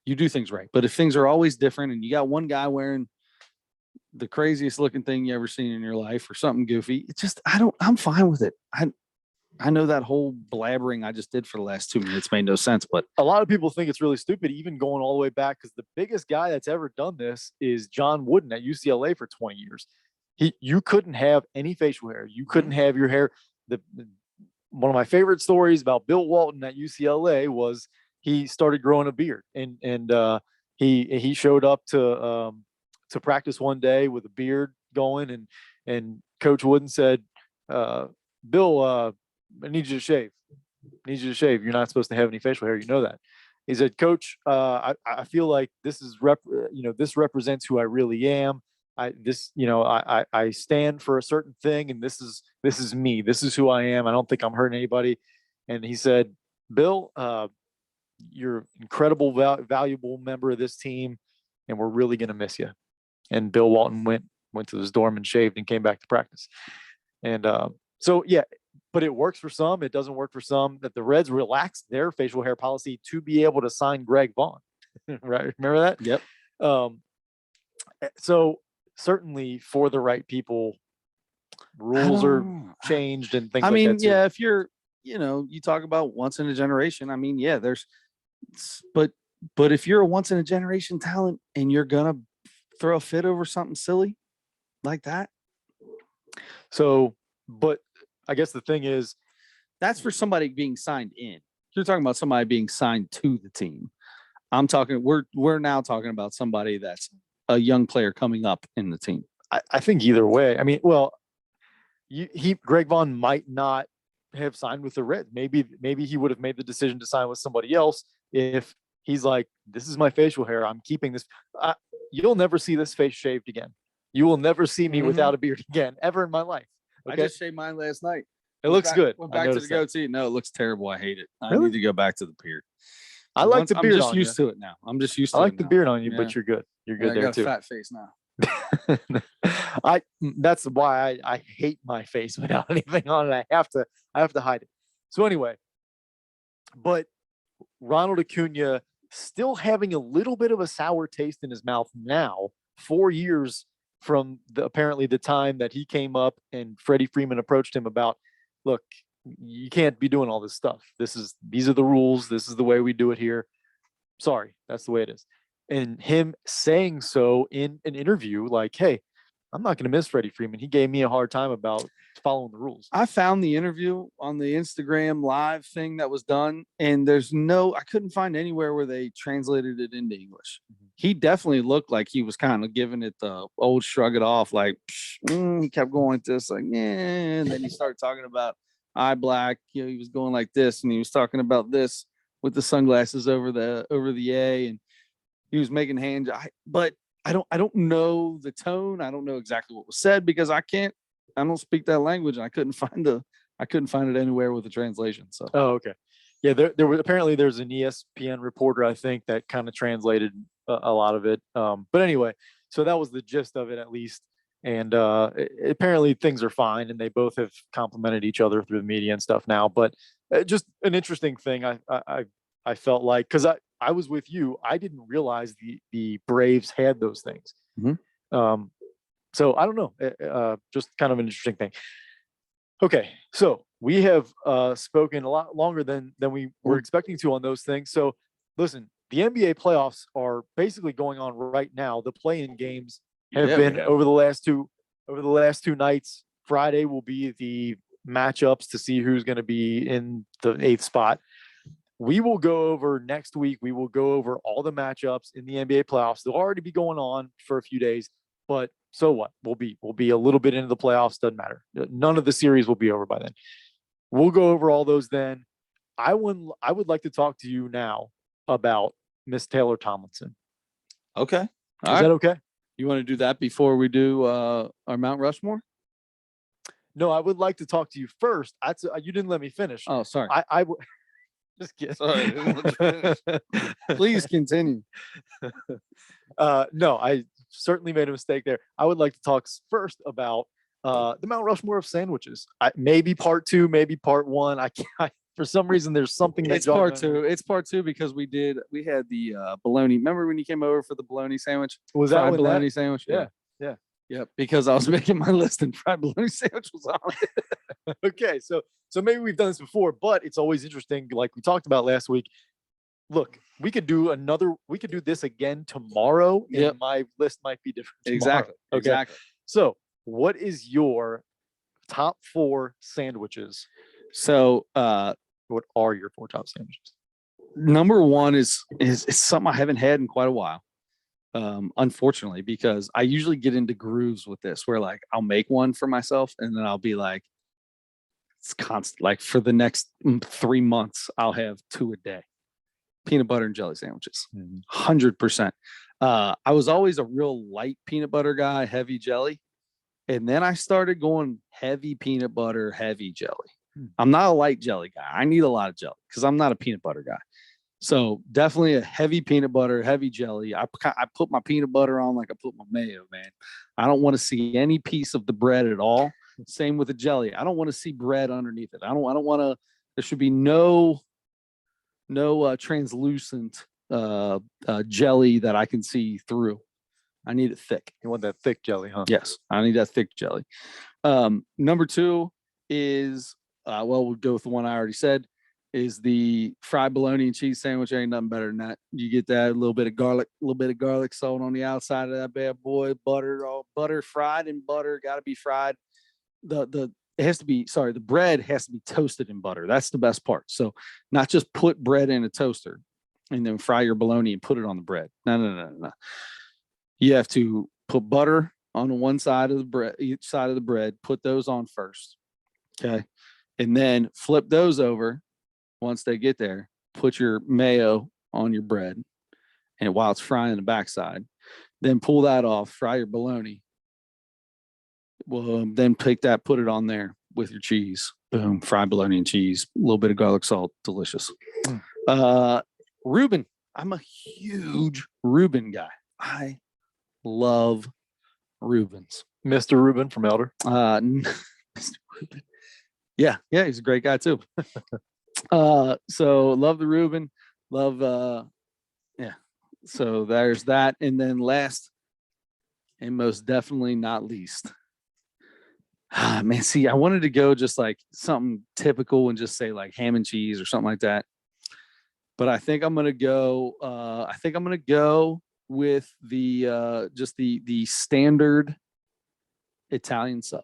you do things right. But if things are always different, and you got one guy wearing the craziest looking thing you ever seen in your life, or something goofy, it's just I'm fine with it. I know that whole blabbering I just did for the last 2 minutes made no sense, but a lot of people think it's really stupid, even going all the way back, because the biggest guy that's ever done this is John Wooden at UCLA for 20 years. You couldn't have any facial hair. You couldn't have your hair. One of my favorite stories about Bill Walton at UCLA was he started growing a beard, and he showed up to practice one day with a beard going, and Coach Wooden said, Bill, I need you to shave. You're not supposed to have any facial hair. You know that. He said, Coach, I feel like this is this represents who I really am. I stand for a certain thing, and this is me. This is who I am. I don't think I'm hurting anybody. And he said, Bill, you're an incredible, valuable member of this team, and we're really going to miss you. And Bill Walton went to his dorm and shaved and came back to practice. And so, yeah, but it works for some. It doesn't work for some. That the Reds relaxed their facial hair policy to be able to sign Greg Vaughn. Right? Remember that? Yep. So certainly for the right people, rules are changed and things like that. I mean, yeah, if you're, you talk about once in a generation. I mean, yeah, but if you're a once in a generation talent and you're going to throw a fit over something silly like that. So, but I guess the thing is, that's for somebody being signed in. You're talking about somebody being signed to the team. I'm talking, we're now talking about somebody that's a young player coming up in the team. I think either way. I mean, well, Greg Vaughn might not have signed with the Reds. Maybe he would have made the decision to sign with somebody else if he's like, this is my facial hair. I'm keeping this. You'll never see this face shaved again. You will never see me without a beard again, ever in my life. I Okay. just shaved mine last night. It looks good. Went I back to the noticed that. goatee. No, it looks terrible. I hate it. I Really? need to go back to the beard. I like the I'm beard just on you. used to it now. I'm just used I to like it the now. beard on you, Yeah. but you're good. You're good I there got a too. fat face now. That's why I hate my face without anything on it. I have to hide it. So anyway, but Ronald Acuna still having a little bit of a sour taste in his mouth now, 4 years from apparently the time that he came up and Freddie Freeman approached him about, look, you can't be doing all this stuff. These are the rules. This is the way we do it here. Sorry, that's the way it is. And him saying so in an interview, like, hey, I'm not going to miss Freddie Freeman. He gave me a hard time about following the rules. I found the interview on the Instagram live thing that was done, and I couldn't find anywhere where they translated it into English. He definitely looked like he was kind of giving it the old shrug it off, like he kept going with this, like, yeah. And then he started talking about eye black. He was going like this, and he was talking about this with the sunglasses over the A, and he was making hands. But I don't know the tone. I don't know exactly what was said because I don't speak that language, and I couldn't find it anywhere with the translation. So okay. Yeah, there was apparently there's an ESPN reporter, I think, that kind of translated a lot of it. But anyway, so that was the gist of it at least. And apparently things are fine, and they both have complimented each other through the media and stuff now. But just an interesting thing I felt like, because I was with you, I didn't realize the Braves had those things. Mhm. So I don't know, just kind of an interesting thing. Okay, so we have spoken a lot longer than we were expecting to on those things. So listen, the NBA playoffs are basically going on right now. The play-in games have been over the last two nights. Friday will be the matchups to see who's going to be in the 8th spot. We will go over next week. We will go over all the matchups in the NBA playoffs. They'll already be going on for a few days, but so what? We'll be a little bit into the playoffs. Doesn't matter. None of the series will be over by then. We'll go over all those then. I would like to talk to you now about Miss Taylor Tomlinson. Okay. Is that okay? You want to do that before we do our Mount Rushmore? No, I would like to talk to you first. You didn't let me finish. Oh, sorry. I just kidding. Sorry, I didn't let you finish. Please continue. No, I certainly made a mistake there. I would like to talk first about the Mount Rushmore of sandwiches. Maybe part 2, maybe part 1. I can't. For some reason, there's something that It's part 2. It's part 2 because we had the bologna. Remember when you came over for the bologna sandwich? Was that fried bologna sandwich? Yeah. Yep. Because I was making my list and fried bologna sandwich was on it. Okay, so maybe we've done this before, but it's always interesting. Like we talked about last week. Look, we could do this again tomorrow, and my list might be different tomorrow. Exactly. Okay. Exactly. So, what is your top 4 sandwiches? So, what are your 4 top sandwiches? Number 1 is something I haven't had in quite a while. Unfortunately, because I usually get into grooves with this where like I'll make one for myself and then I'll be like, it's constant. Like for the next 3 months, I'll have 2 a day. Peanut butter and jelly sandwiches, 100%. I was always a real light peanut butter guy, heavy jelly. And then I started going heavy peanut butter, heavy jelly. I'm not a light jelly guy. I need a lot of jelly because I'm not a peanut butter guy. So definitely a heavy peanut butter, heavy jelly. I put my peanut butter on like I put my mayo, man. I don't want to see any piece of the bread at all. Same with the jelly. I don't want to see bread underneath it. I don't want to. There should be no translucent jelly that I can see through. I need it thick. You want that thick jelly, huh? Yes, I need that thick jelly. Number 2 is we'll go with the one I already said. Is the fried bologna and cheese sandwich. Ain't nothing better than that. You get that a little bit of garlic salt on the outside of that bad boy, butter fried in butter, got to be fried. The bread has to be toasted in butter. That's the best part. So not just put bread in a toaster and then fry your bologna and put it on the bread. No. You have to put butter on one side of the bread, each side of the bread, put those on first. Okay. And then flip those over. Once they get there, put your mayo on your bread, and while it's frying the backside, then pull that off, fry your bologna, Well, then put it on there with your cheese. Boom, fried bologna and cheese, a little bit of garlic salt, delicious. Reuben, I'm a huge Reuben guy. I love Reubens. Mr. Reuben from Elder. Mr. Reuben. Yeah, he's a great guy too. So love the Reuben, love so there's that. And then last and most definitely not least, man, see, I wanted to go just like something typical and just say like ham and cheese or something like that, but I think I'm gonna go with the just the standard Italian sub.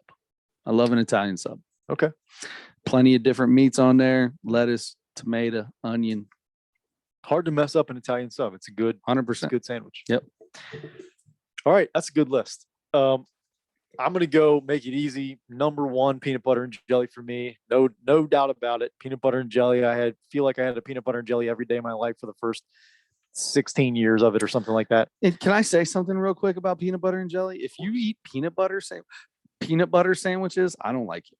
I love an Italian sub. Okay. Plenty of different meats on there, lettuce, tomato, onion. Hard to mess up an Italian sub. It's a good 100%. good sandwich. Yep. All right, that's a good list. I'm gonna go make it easy. Number one, peanut butter and jelly for me. No doubt about it. Peanut butter and jelly. Feel like I had a peanut butter and jelly every day of my life for the first 16 years of it or something like that. And can I say something real quick about peanut butter and jelly? If you eat peanut butter sandwiches, I don't like it.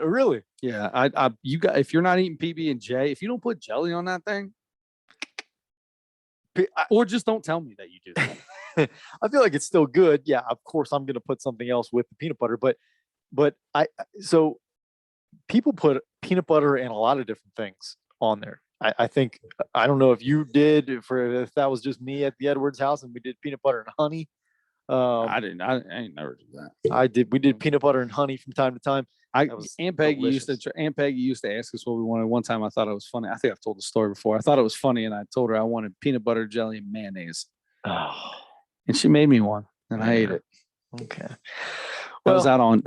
Really? Yeah, if you're not eating PB and J, if you don't put jelly on that thing, or just don't tell me that you do that. I feel like it's still good. Yeah, of course I'm gonna put something else with the peanut butter, but so people put peanut butter and a lot of different things on there. I think I don't know if you did, if that was just me at the Edwards house and we did peanut butter and honey. I didn't. I ain't never did that. We did peanut butter and honey from time to time. Aunt Peggy used to ask us what we wanted. One time I thought it was funny. I think I've told the story before. I thought it was funny, and I told her I wanted peanut butter, jelly, and mayonnaise. Oh. And she made me one, and I ate it. Okay. That was out on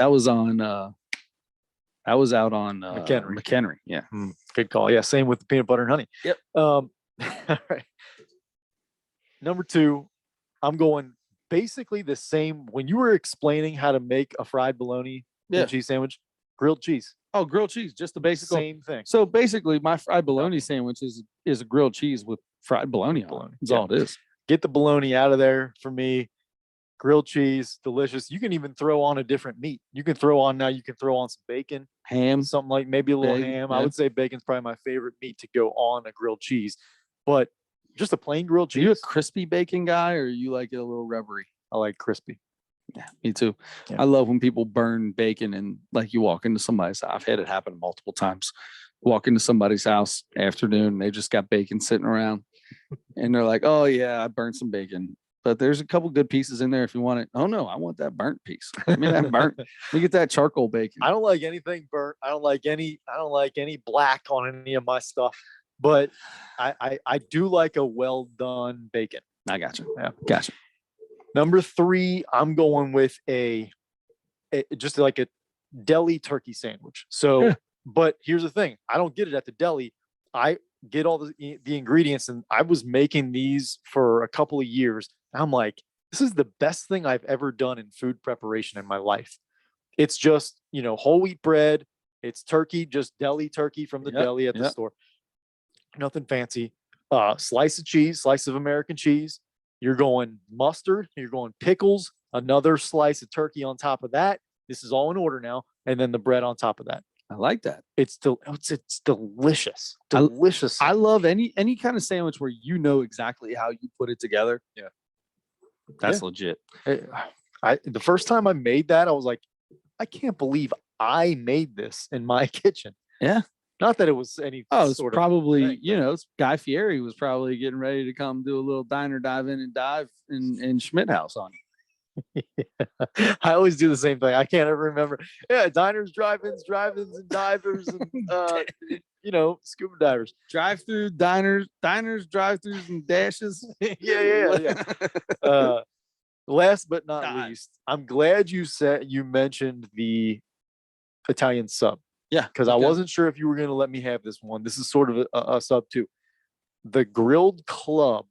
McHenry. Yeah. Good call. Yeah. Same with the peanut butter and honey. Yep. All right. Number two, I'm going basically the same. When you were explaining how to make a fried bologna and cheese sandwich, grilled cheese. Oh, grilled cheese, just the basic same thing. So basically, my fried bologna sandwich is a grilled cheese with fried bologna on it. That's all it is. Get the bologna out of there for me. Grilled cheese, delicious. You can even throw on a different meat. You can throw on some bacon, ham, something like maybe a little ham. Yeah. I would say bacon's probably my favorite meat to go on a grilled cheese, but just a plain grilled cheese. Are you a crispy bacon guy, or you like it a little rubbery? I like crispy. Yeah, me too. Yeah. I love when people burn bacon and like you walk into somebody's house. I've had it happen multiple times. Walk into somebody's house afternoon, they just got bacon sitting around and they're like, oh yeah, I burned some bacon, but there's a couple good pieces in there if you want it. Oh no, I want that burnt piece. I mean, that burnt. We get that charcoal bacon. I don't like anything burnt. I don't like any black on any of my stuff, but I do like a well done bacon. I got you. Yeah. Gotcha. Number three, I'm going with just like a deli turkey sandwich. So, yeah. But here's the thing. I don't get it at the deli. I get all the ingredients, and I was making these for a couple of years. I'm like, this is the best thing I've ever done in food preparation in my life. It's just, whole wheat bread. It's turkey, just deli turkey from the deli at the store. Nothing fancy. Slice of cheese, slice of American cheese. You're going mustard, you're going pickles, another slice of turkey on top of that. This is all in order now. And then the bread on top of that. I like that. It's delicious. Delicious. I love any kind of sandwich where you know exactly how you put it together. Yeah. That's legit. The first time I made that, I was like, I can't believe I made this in my kitchen. Yeah. Not that it was any. Oh, it's probably, Guy Fieri was probably getting ready to come do a little diner dive in and dive in Schmidt House on you. Yeah. I always do the same thing. I can't ever remember. Yeah, diners, drive-ins, and divers, and scuba divers. Drive-through, diners, drive-throughs, and dashes. Yeah. Last but not least, I'm glad you mentioned the Italian sub. Yeah, because I wasn't sure if you were going to let me have this one. This is sort of a sub too. The grilled club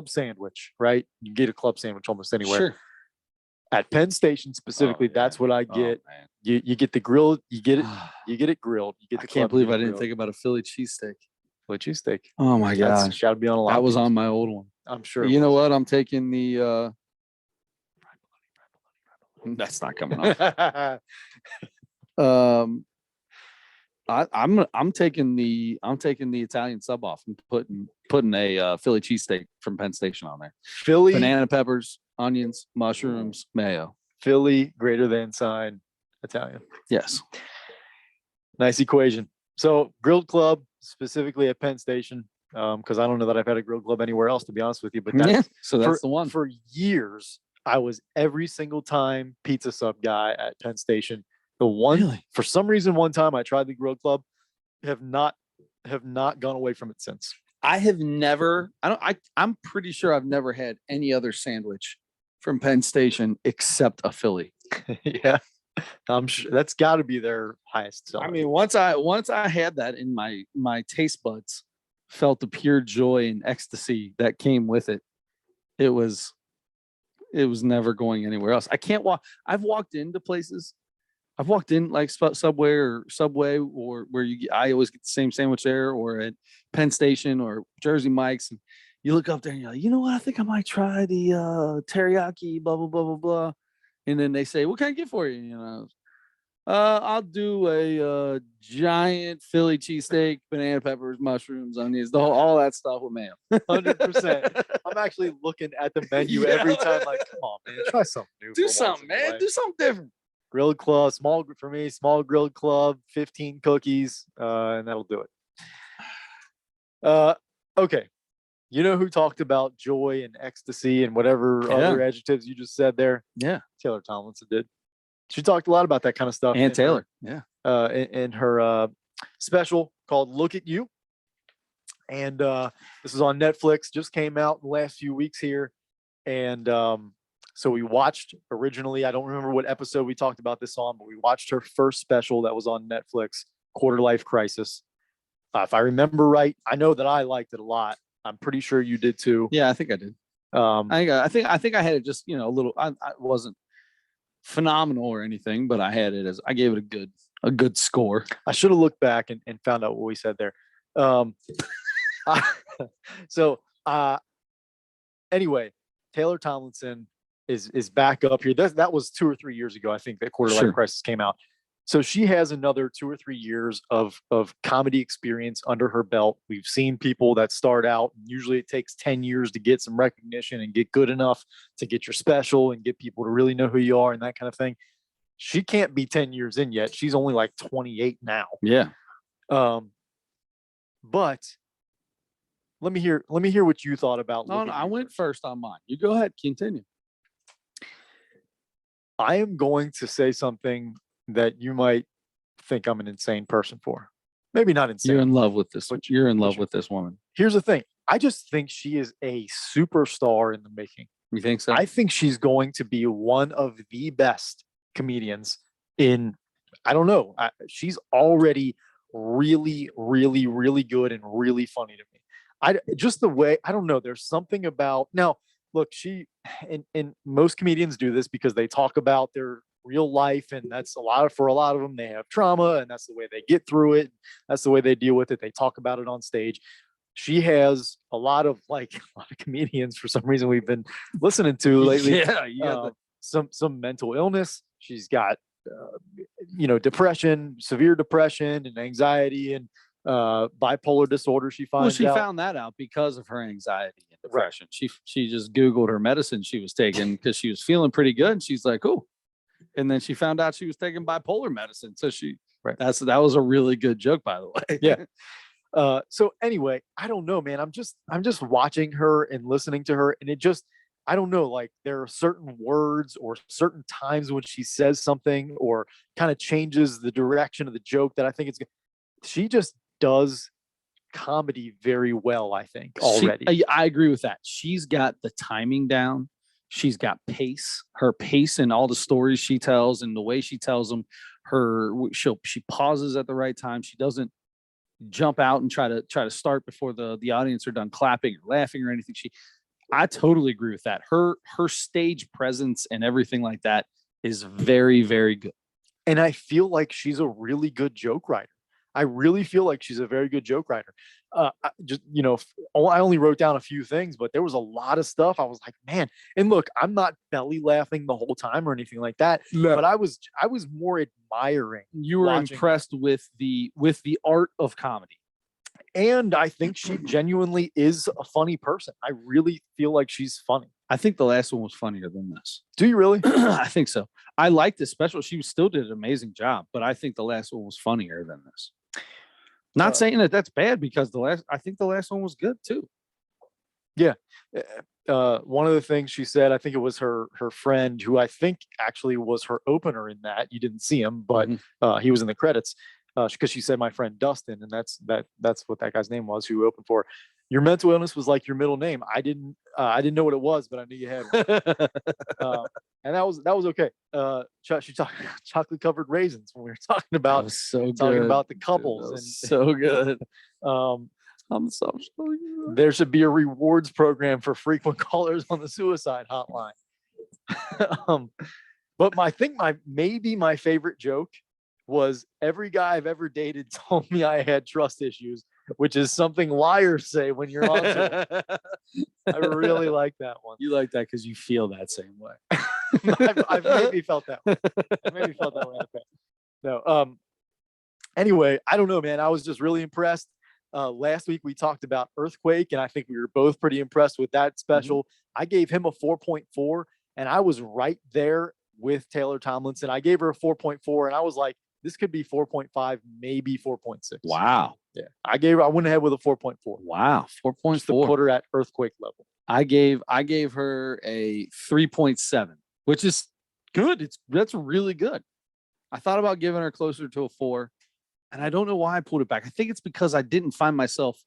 sandwich, right? You get a club sandwich almost anywhere. Sure. At Penn Station specifically, that's what I get. You get the grilled. You get it grilled. You get the. I can't believe I didn't think about a Philly cheesesteak. Philly cheesesteak. Oh my gosh, got to be on a lot. That was on my old one. I'm sure. You know what? I'm taking the. That's not coming off. I'm taking the Italian sub off and putting a Philly cheesesteak from Penn Station on there. Philly, banana peppers, onions, mushrooms, mayo. Philly greater than sign Italian. Yes. Nice equation. So grilled club specifically at Penn Station, because I don't know that I've had a grilled club anywhere else, to be honest with you. But so that's the one. For years, I was every single time pizza sub guy at Penn Station. For some reason, one time I tried the grilled club, have not gone away from it since. I have never. I'm pretty sure I've never had any other sandwich from Penn Station except a Philly. Yeah, I'm sure that's got to be their highest seller. I mean, once I had that in my taste buds, felt the pure joy and ecstasy that came with it. It was never going anywhere else. I can't walk. I've walked into places. I've walked in like Subway or where I always get the same sandwich there, or at Penn Station or Jersey Mike's, and you look up there and you're like, you know what? I think I might try the teriyaki, blah blah blah blah blah, and then they say, what can I get for you? You know, I'll do a giant Philly cheesesteak, banana peppers, mushrooms, onions, all that stuff with mayo. 100%. I'm actually looking at the menu every time, like, come on, man, try something new. Do something, man. Do something different. Grilled club, small grilled club, 15 cookies, and that'll do it. Okay. You know who talked about joy and ecstasy and whatever other adjectives you just said there? Yeah. Taylor Tomlinson did. She talked a lot about that kind of stuff. And Taylor. In her special called Look at You. And this is on Netflix, just came out in the last few weeks here. And so we watched originally, I don't remember what episode we talked about this on, but we watched her first special that was on Netflix, Quarter Life Crisis. If I remember right, I know that I liked it a lot. I'm pretty sure you did too. Yeah, I think I did. I think I had it just, a little. I wasn't phenomenal or anything, but I had it I gave it a good score. I should have looked back and found out what we said there. Anyway, Taylor Tomlinson is back up here. That was 2 or 3 years ago, I think, that Quarter Life Crisis came out. So she has another 2 or 3 years of comedy experience under her belt. We've seen people that start out, and usually it takes 10 years to get some recognition and get good enough to get your special and get people to really know who you are and that kind of thing. She can't be 10 years in yet. She's only like 28 now. Yeah. But let me hear what you thought about. No, I went first on mine. You go ahead, continue. I am going to say something that you might think I'm an insane person for. Maybe not insane. You're in love with this. You're in love with this woman. Here's the thing. I just think she is a superstar in the making. You think so? I think she's going to be one of the best comedians in, I don't know. She's already really, really, really good and really funny to me. Just the way, I don't know. There's something about, now, look, and most comedians do this because they talk about their real life, and that's for a lot of them, they have trauma, and that's the way they get through it. That's the way they deal with it. They talk about it on stage. She has a lot of comedians, for some reason, we've been listening to lately. Some mental illness. She's got depression, severe depression, and anxiety, and bipolar disorder. She found that out because of her anxiety and depression. Right. She just Googled her medicine she was taking because she was feeling pretty good, and she's like, oh. And then she found out she was taking bipolar medicine. So that was a really good joke, by the way. Yeah. So anyway, I don't know, man. I'm just watching her and listening to her, and I don't know, like there are certain words or certain times when she says something or kind of changes the direction of the joke that I think it's good. She just does comedy very well, I think, already. I agree with that. She's got the timing down. She's got pace. Her pace and all the stories she tells and the way she tells them. She pauses at the right time. She doesn't jump out and try to start before the audience are done clapping or laughing or anything. I totally agree with that. Her stage presence and everything like that is very, very good. And I feel like she's a really good joke writer. I really feel like she's a very good joke writer. just, I only wrote down a few things, but there was a lot of stuff. I was like, man, and look, I'm not belly laughing the whole time or anything like that, but I was more admiring. You were impressed with the art of comedy. And I think she genuinely is a funny person. I really feel like she's funny. I think the last one was funnier than this. Do you really? I think so. I liked the special. She still did an amazing job, but I think the last one was funnier than this. Not saying that that's bad, because I think the last one was good too. Yeah. One of the things she said, I think it was her friend, who I think actually was her opener in that. You didn't see him, but he was in the credits, because she said my friend Dustin, and that's what that guy's name was who opened for. Your mental illness was like your middle name. I didn't know what it was, but I knew you had one. And that was okay. She talked chocolate covered raisins when we were talking about the couples, and so good. There should be a rewards program for frequent callers on the suicide hotline. But maybe my favorite joke was, every guy I've ever dated told me I had trust issues, which is something liars say when you're on to it. I really like that one. You like that because you feel that same way. I've maybe felt that way. No. Anyway, I don't know, man. I was just really impressed. Last week we talked about Earthquake, and I think we were both pretty impressed with that special. I gave him a 4.4, and I was right there with Taylor Tomlinson. I gave her a 4.4, and I was like, this could be 4.5, maybe 4.6. Wow. Yeah. I went ahead with a 4.4. Wow. 4.4. Just to put her at Earthquake level. I gave her a 3.7, which is good. That's really good. I thought about giving her closer to a 4, and I don't know why I pulled it back. I think it's because I didn't find myself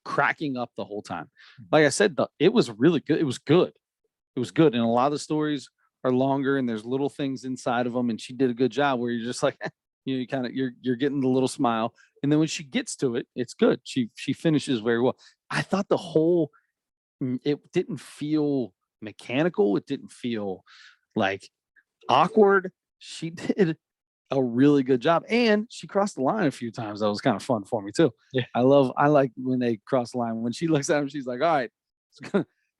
cracking up the whole time. Like I said, it was really good. It was good. And a lot of the stories are longer, and there's little things inside of them, and she did a good job where you're just like, you kind of you're getting the little smile, and then when she gets to it, it's good. She finishes very well. I thought it didn't feel mechanical. It didn't feel like awkward. She did a really good job, and she crossed the line a few times. That was kind of fun for me too. Yeah, I like when they cross the line. When she looks at him, she's like, all right,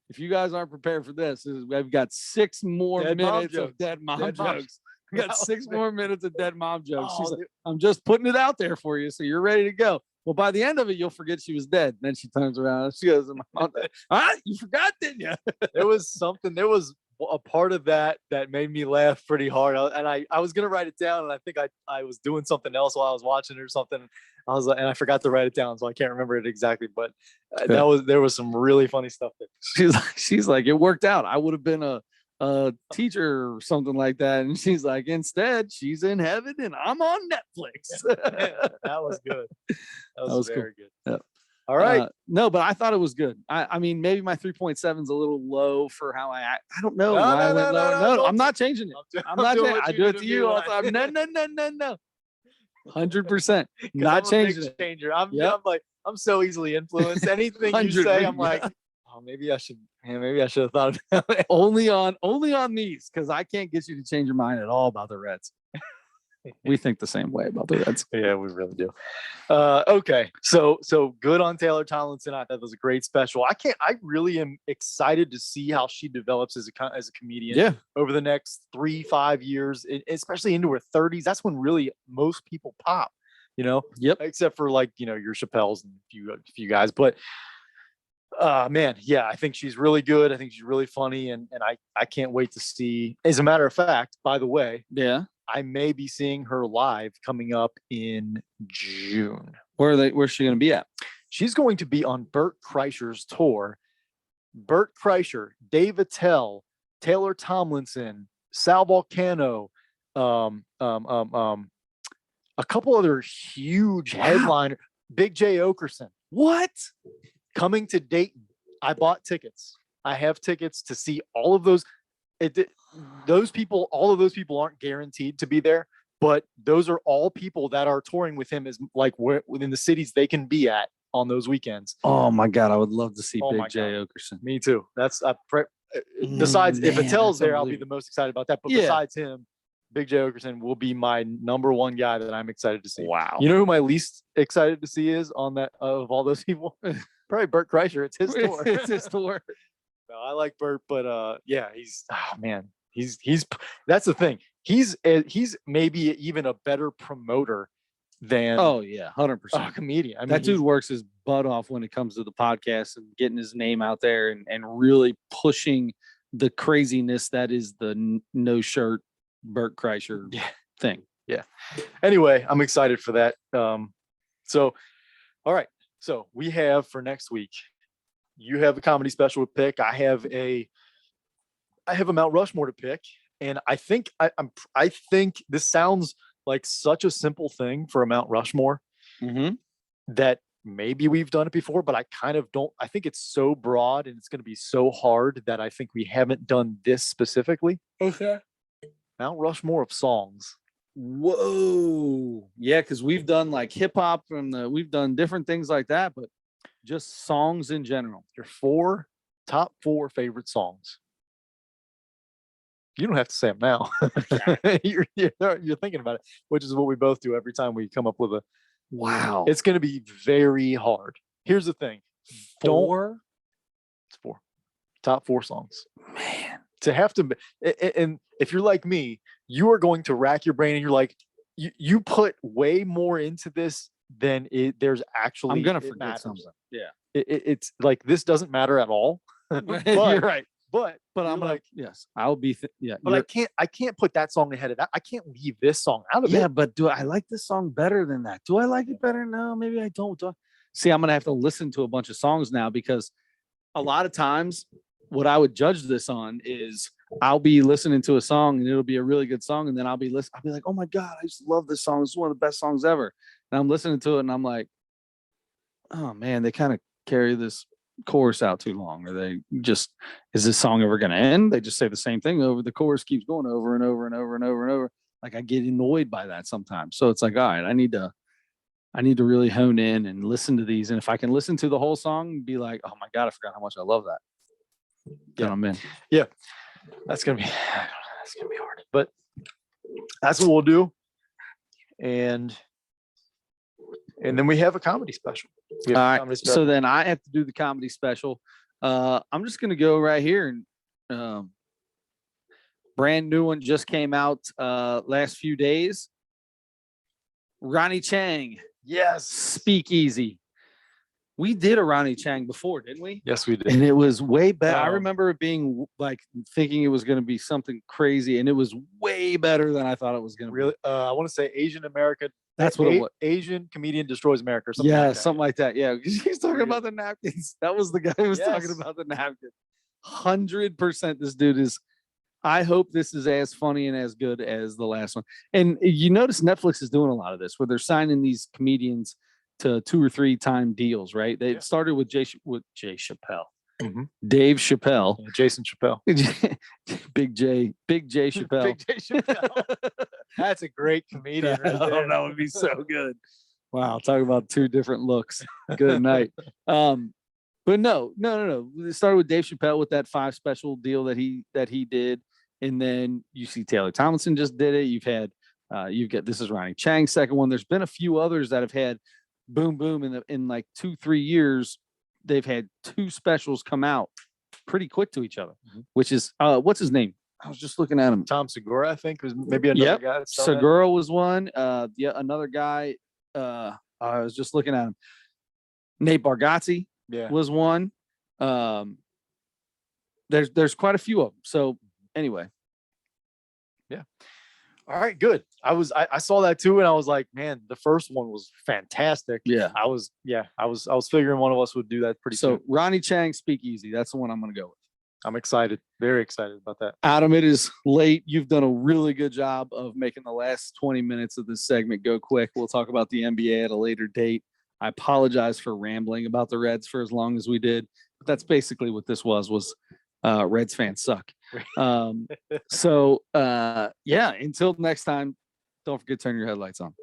if you guys aren't prepared for this, we've got 6 more minutes of dead mom jokes. We got 6 more minutes of dead mom jokes. She's like, I'm just putting it out there for you, so you're ready to go. Well, by the end of it, you'll forget she was dead. And then she turns around and she goes, all right, you forgot, didn't you? There was a part of that made me laugh pretty hard. And I was going to write it down, and I think I was doing something else while I was watching it or something. I was like, and I forgot to write it down, so I can't remember it exactly, but there was some really funny stuff there. She's like, it worked out. I would have been a teacher or something like that. And she's like, instead, she's in heaven and I'm on Netflix. Yeah, that was good. That was very cool. good. Yeah. All right. No, but I thought it was good. I mean, maybe my 3.7 is a little low for how I act. I don't know why I went lower. No, I'm not changing it. I'm not changing it. I do it to you all the time. No. 100%. Not changing it. I'm so easily influenced. Anything you say, I'm like, oh, maybe I should have thought about it. only on these, because I can't get you to change your mind at all about the Reds. We think the same way about the Reds. Yeah, we really do. Okay, so good on Taylor Tomlinson. I thought that was a great special. I really am excited to see how she develops as a comedian over the next 3-5 years, especially into her 30s. That's when really most people pop, except for your Chappelle's and a few guys. But man, yeah, I think she's really good. I think she's really funny, and I can't wait to see. As a matter of fact, by the way, I may be seeing her live coming up in June. Where's she going to be at? She's going to be on Bert Kreischer's tour. Bert Kreischer, Dave Attell, Taylor Tomlinson, Sal Volcano, a couple other huge headliner, Big J Okerson. What? Coming to Dayton. I bought tickets. I have tickets to see all of those. All of those people aren't guaranteed to be there, but those are all people that are touring with him, is like within the cities they can be at on those weekends. Oh my God, I would love to see Big J Okerson. Me too. That's besides if Attell's there, I'll be the most excited about that. But besides him, Big J Okerson will be my number one guy that I'm excited to see. Wow. You know who my least excited to see is on that of all those people? Probably Bert Kreischer. It's his tour. It's his tour. No, I like Bert, but yeah, he's man, he's that's the thing. He's maybe even a better promoter than Oh yeah, 100%. a comedian. I mean, That dude works his butt off when it comes to the podcast and getting his name out there and really pushing the craziness that is the no shirt Bert Kreischer thing. Anyway, I'm excited for that. So, all right. So we have for next week, you have a comedy special to pick. I have a Mount Rushmore to pick, and I think I think this sounds like such a simple thing for a Mount Rushmore that maybe we've done it before, but I kind of don't. I think it's so broad and it's going to be so hard that I think we haven't done this specifically. Okay. Mount Rushmore of songs. Whoa. Yeah, because we've done like hip hop and we've done different things like that, but just songs in general. Your top four favorite songs. You don't have to say them now. you're thinking about it, which is what we both do every time we come up with a. Wow. It's going to be very hard. Here's the thing. It's four. Top four songs. Man. To have to, and if you're like me, you are going to rack your brain and you're like, you put way more into this than there's actually. I'm going to forget something. Yeah. It's like, this doesn't matter at all. But, you're right. But I'm like, yes, I'll be, yeah. But I can't put that song ahead of that. I can't leave this song out of it. Yeah, but do I like this song better than that? Do I like it better? No, maybe I don't. See, I'm going to have to listen to a bunch of songs now because a lot of times what I would judge this on is I'll be listening to a song and it'll be a really good song. And then I'll be like, oh my God, I just love this song. It's one of the best songs ever. And I'm listening to it and I'm like, oh man, they kind of carry this chorus out too long. Or they just, is this song ever going to end? They just say the same thing over. The chorus keeps going over and over and over and over and over. Like I get annoyed by that sometimes. So it's like, all right, I need to really hone in and listen to these. And if I can listen to the whole song and be like, oh my God, I forgot how much I love that. Then I'm in. Yeah. That's gonna be hard. But that's what we'll do. And then we have a comedy special. All right. So then I have to do the comedy special. I'm just gonna go right here and brand new one just came out last few days. Ronnie Chang. Yes. Speakeasy. We did a Ronnie Chang before, didn't we? Yes, we did. And it was way better. I remember it being like thinking it was going to be something crazy, and it was way better than I thought it was going to really, be. I want to say Asian American. That's what it was. Asian comedian destroys America. Or something like that. Something like that. Yeah, he's talking about the napkins. That was the guy who was talking about the napkin. 100%. This dude is. I hope this is as funny and as good as the last one. And you notice Netflix is doing a lot of this, where they're signing these comedians to 2 or 3 time deals, right? They started with Jay Chappelle, Dave Chappelle, Jason Chappelle, Big J Chappelle. Big J Chappelle. That's a great comedian. Right there. That would be so good. Wow, talk about 2 different looks. Good night. But no. It started with Dave Chappelle with that 5 special deal that he did, and then you see Taylor Tomlinson just did it. You've got this is Ronnie Chang's second one. There's been a few others that have had boom in like 2-3 years. They've had 2 specials come out pretty quick to each other, which is what's his name? I was just looking at him. Tom Segura, I think, was maybe another guy. Segura was one. Another guy. I was just looking at him. Nate Bargatze was one. There's quite a few of them. So anyway. Yeah. All right, good. I saw that too, and I was like, man, the first one was fantastic. Yeah. I was figuring one of us would do that pretty soon. So Ronnie Chang Speakeasy, that's the one I'm gonna go with. I'm excited, very excited about that. Adam, it is late. You've done a really good job of making the last 20 minutes of this segment go quick. We'll talk about the NBA at a later date. I apologize for rambling about the Reds for as long as we did, but that's basically what this was Reds fans suck. Until next time, don't forget to turn your headlights on.